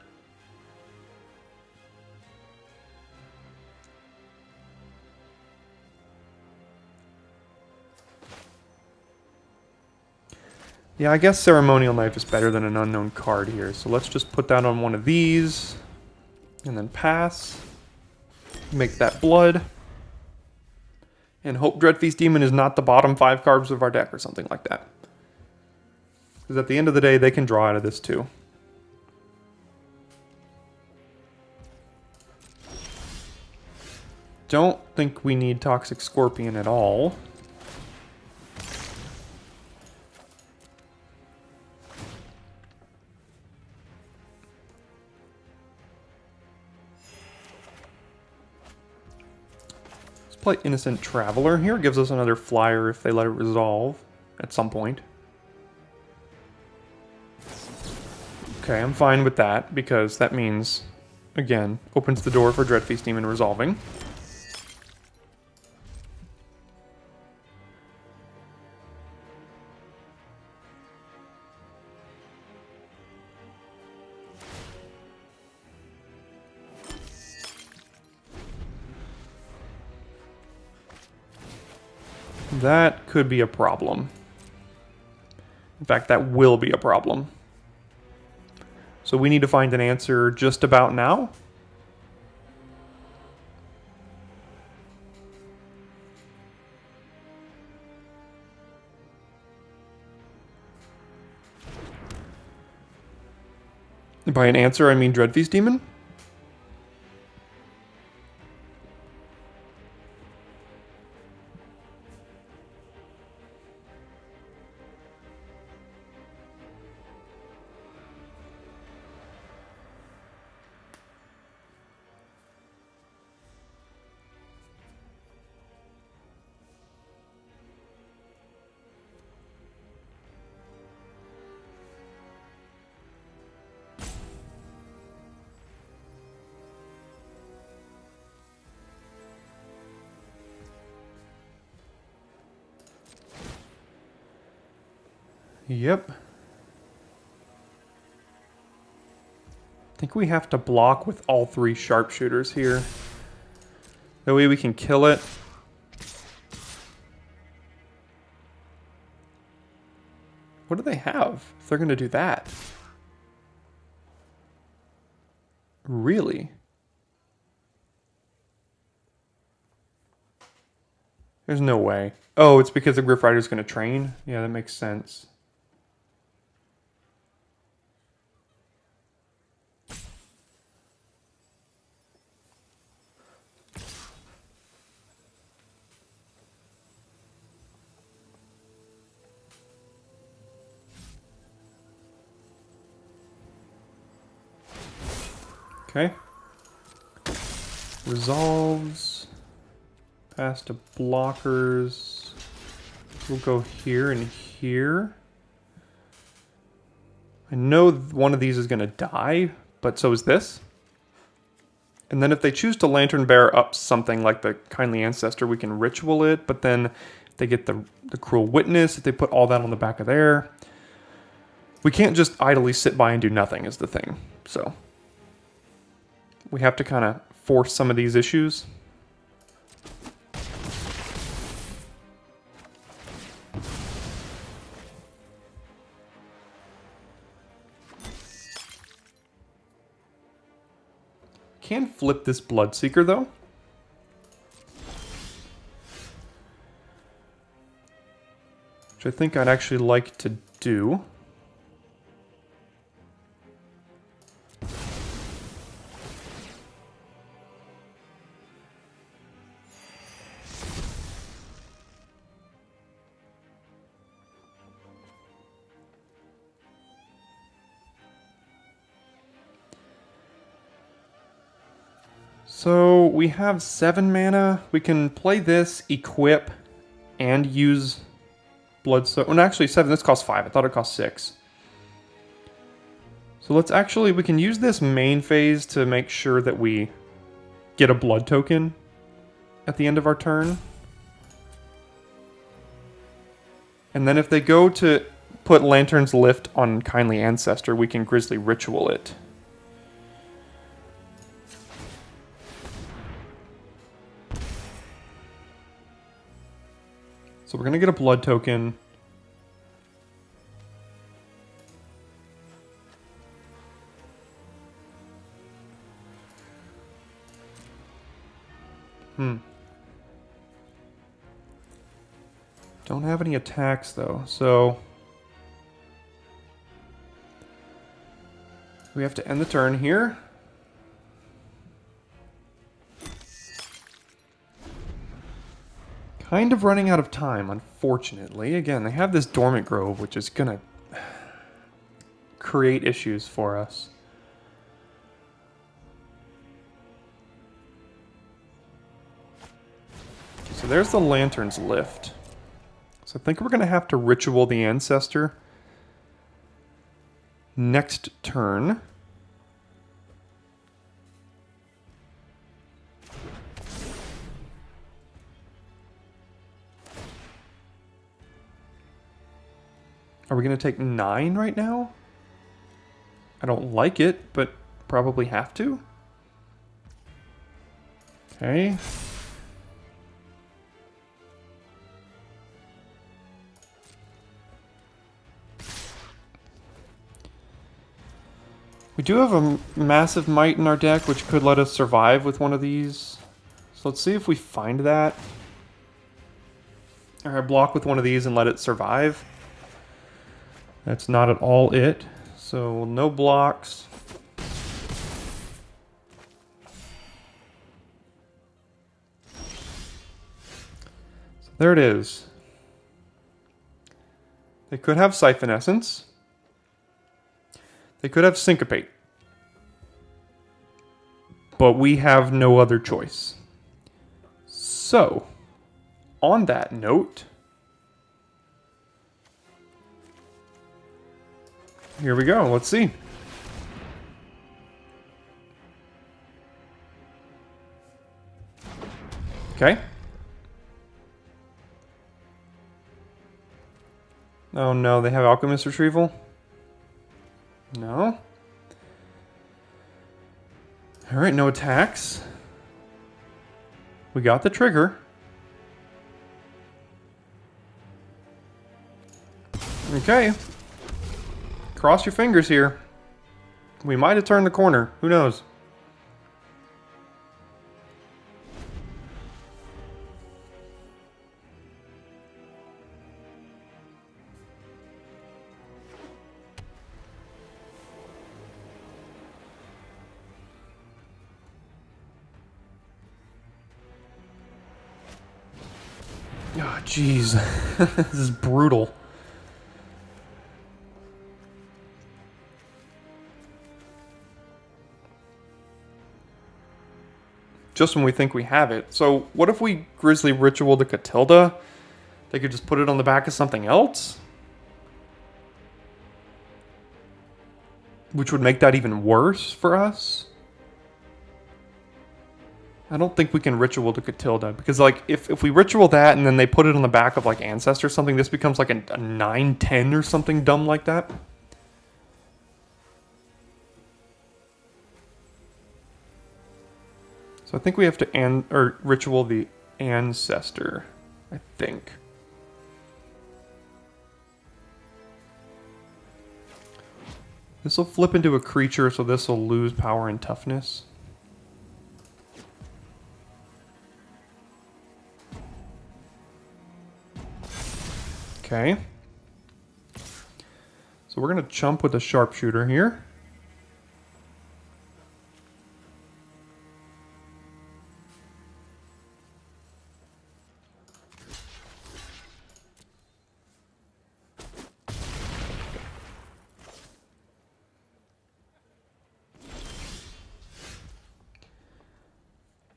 Yeah, I guess ceremonial knife is better than an unknown card here. So let's just put that on one of these and then pass. Make that blood. And hope Dreadfeast Demon is not the bottom 5 cards of our deck or something like that. Because at the end of the day, they can draw out of this too. Don't think we need Toxic Scorpion at all. Play Innocent Traveler here. Gives us another flyer if they let it resolve at some point. Okay, I'm fine with that because that means, again, opens the door for Dreadfeast Demon resolving. That could be a problem. In fact, that will be a problem. So we need to find an answer just about now. By an answer, I mean Dreadfeast Demon. Yep. I think we have to block with all 3 sharpshooters here. That way we can kill it. What do they have if they're going to do that? Really? There's no way. Oh, it's because the Griff Rider's going to train? Yeah, that makes sense. Okay. Resolves. Pass to blockers. We'll go here and here. I know one of these is going to die, but so is this. And then if they choose to Lantern Bear up something like the Kindly Ancestor, we can ritual it, but then they get the Cruel Witness if they put all that on the back of there. We can't just idly sit by and do nothing is the thing. So we have to kind of force some of these issues. Can flip this Bloodseeker though. Which I think I'd actually like to do. So we have 7 mana. We can play this, equip, and use Bloodstone. Well, actually 7. This costs 5. I thought it cost 6. So let's actually, we can use this main phase to make sure that we get a blood token at the end of our turn. And then if they go to put Lantern's Lift on Kindly Ancestor, we can Grisly Ritual it. So we're going to get a blood token. Don't have any attacks though, so we have to end the turn here. Kind of running out of time, unfortunately. Again, they have this Dormant Grove, which is gonna create issues for us. So there's the Lantern's Lift. So I think we're gonna have to Ritual the Ancestor next turn. Are we going to take 9 right now? I don't like it, but probably have to. Okay. We do have a massive might in our deck, which could let us survive with one of these. So let's see if we find that. Or block with one of these and let it survive. That's not at all it. So no blocks. So there it is. They could have Siphon Essence. They could have Syncopate. But we have no other choice. So, on that note, here we go. Let's see. Okay. Oh no, they have Alchemist Retrieval? No. Alright, no attacks. We got the trigger. Okay. Cross your fingers here. We might have turned the corner. Who knows? Oh, jeez. This is brutal. Just when we think we have it. So what if we Grisly Ritual the Catilda? They could just put it on the back of something else? Which would make that even worse for us? I don't think we can Ritual the Catilda. Because like, if we Ritual that and then they put it on the back of like Ancestor or something, this becomes like a 9-10 or something dumb like that. So I think we have to Ritual the Ancestor, I think. This will flip into a creature, so this will lose power and toughness. Okay. So we're going to chump with a Sharpshooter here.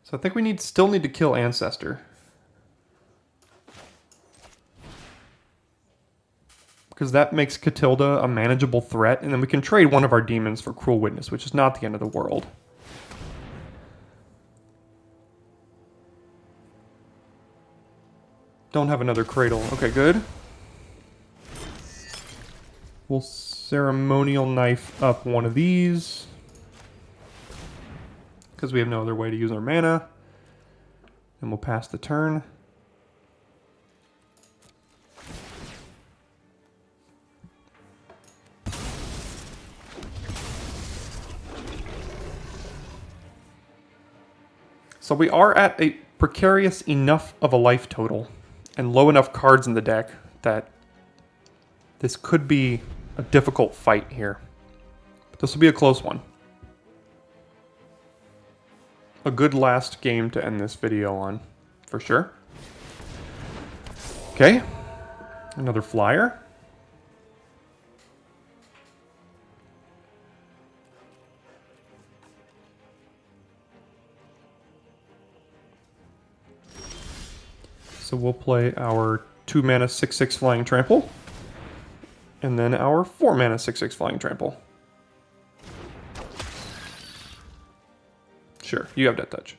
So I think we still need to kill Ancestor. Because that makes Catilda a manageable threat, and then we can trade one of our demons for Cruel Witness, which is not the end of the world. Don't have another Cradle. Okay, good. We'll Ceremonial Knife up one of these. Because we have no other way to use our mana. And we'll pass the turn. So we are at a precarious enough of a life total and low enough cards in the deck that this could be a difficult fight here. But this will be a close one. A good last game to end this video on, for sure. Okay, another flyer. So we'll play our 2 mana 6/6 Flying Trample, and then our 4 mana 6/6 Flying Trample. Sure, you have Death Touch.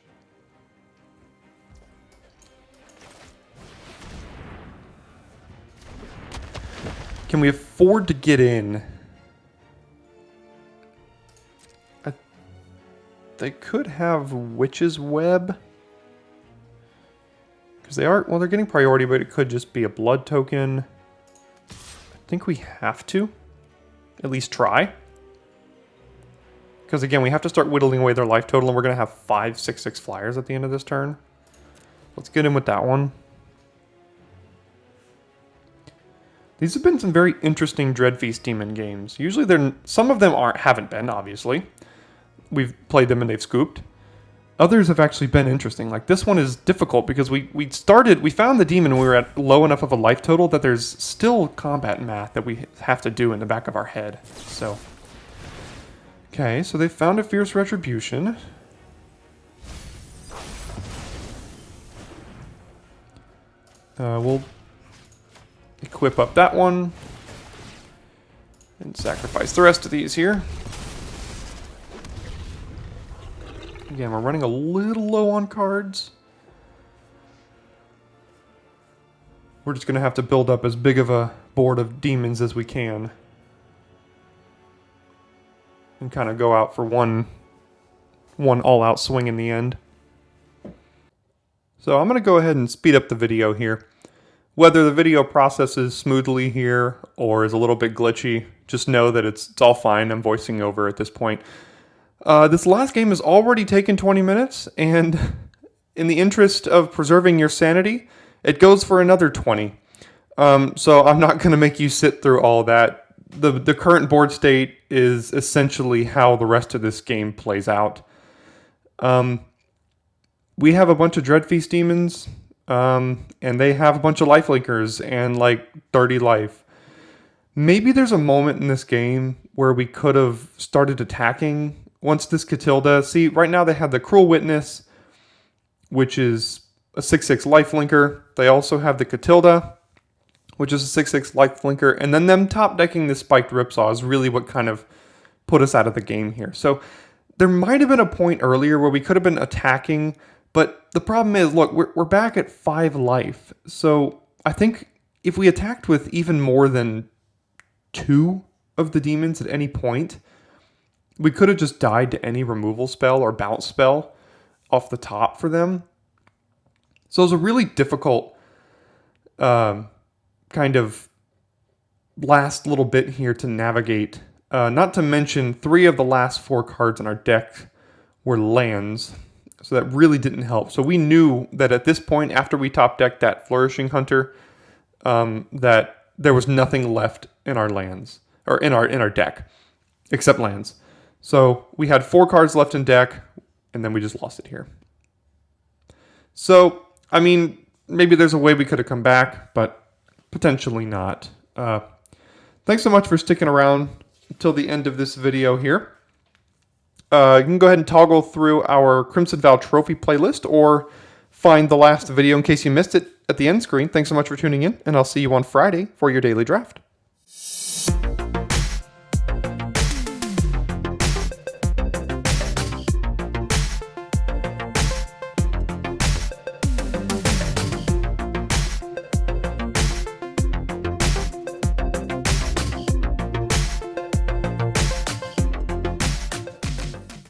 Can we afford to get in? They could have Witch's Web. Because they are, well, they're getting priority, but it could just be a blood token. I think we have to at least try. Because again, we have to start whittling away their life total, and we're going to have 5 6/6 flyers at the end of this turn. Let's get in with that one. These have been some very interesting Dreadfeast Demon games. Usually some of them haven't been, obviously. We've played them and they've scooped. Others have actually been interesting. Like this one is difficult because we found the demon and we were at low enough of a life total that there's still combat math that we have to do in the back of our head. So, okay, so they found a Fierce Retribution. We'll equip up that one and sacrifice the rest of these here. Again, we're running a little low on cards. We're just going to have to build up as big of a board of demons as we can. And kind of go out for one all-out swing in the end. So I'm going to go ahead and speed up the video here. Whether the video processes smoothly here or is a little bit glitchy, just know that it's all fine. I'm voicing over at this point. This last game has already taken 20 minutes, and in the interest of preserving your sanity, it goes for another 20. So I'm not going to make you sit through all that. The current board state is essentially how the rest of this game plays out. We have a bunch of Dreadfeast demons, and they have a bunch of lifelinkers and like 30 life. Maybe there's a moment in this game where we could have started attacking once this Catilda. See, right now they have the Cruel Witness, which is a 6/6 lifelinker. They also have the Catilda, which is a 6/6 lifelinker. And then them top decking this Spiked Ripsaw is really what kind of put us out of the game here. So there might have been a point earlier where we could have been attacking, but the problem is, look, we're back at 5 life. So I think if we attacked with even more than 2 of the demons at any point, we could have just died to any removal spell or bounce spell off the top for them. So it was a really difficult kind of last little bit here to navigate. Not to mention 3 of the last 4 cards in our deck were lands. So that really didn't help. So we knew that at this point, after we top decked that Flourishing Hunter, that there was nothing left in our lands, or in our deck, except lands. So we had 4 cards left in deck, and then we just lost it here. So, I mean, maybe there's a way we could have come back, but potentially not. Thanks so much for sticking around until the end of this video here. You can go ahead and toggle through our Crimson Vow Trophy playlist or find the last video in case you missed it at the end screen. Thanks so much for tuning in, and I'll see you on Friday for your daily draft.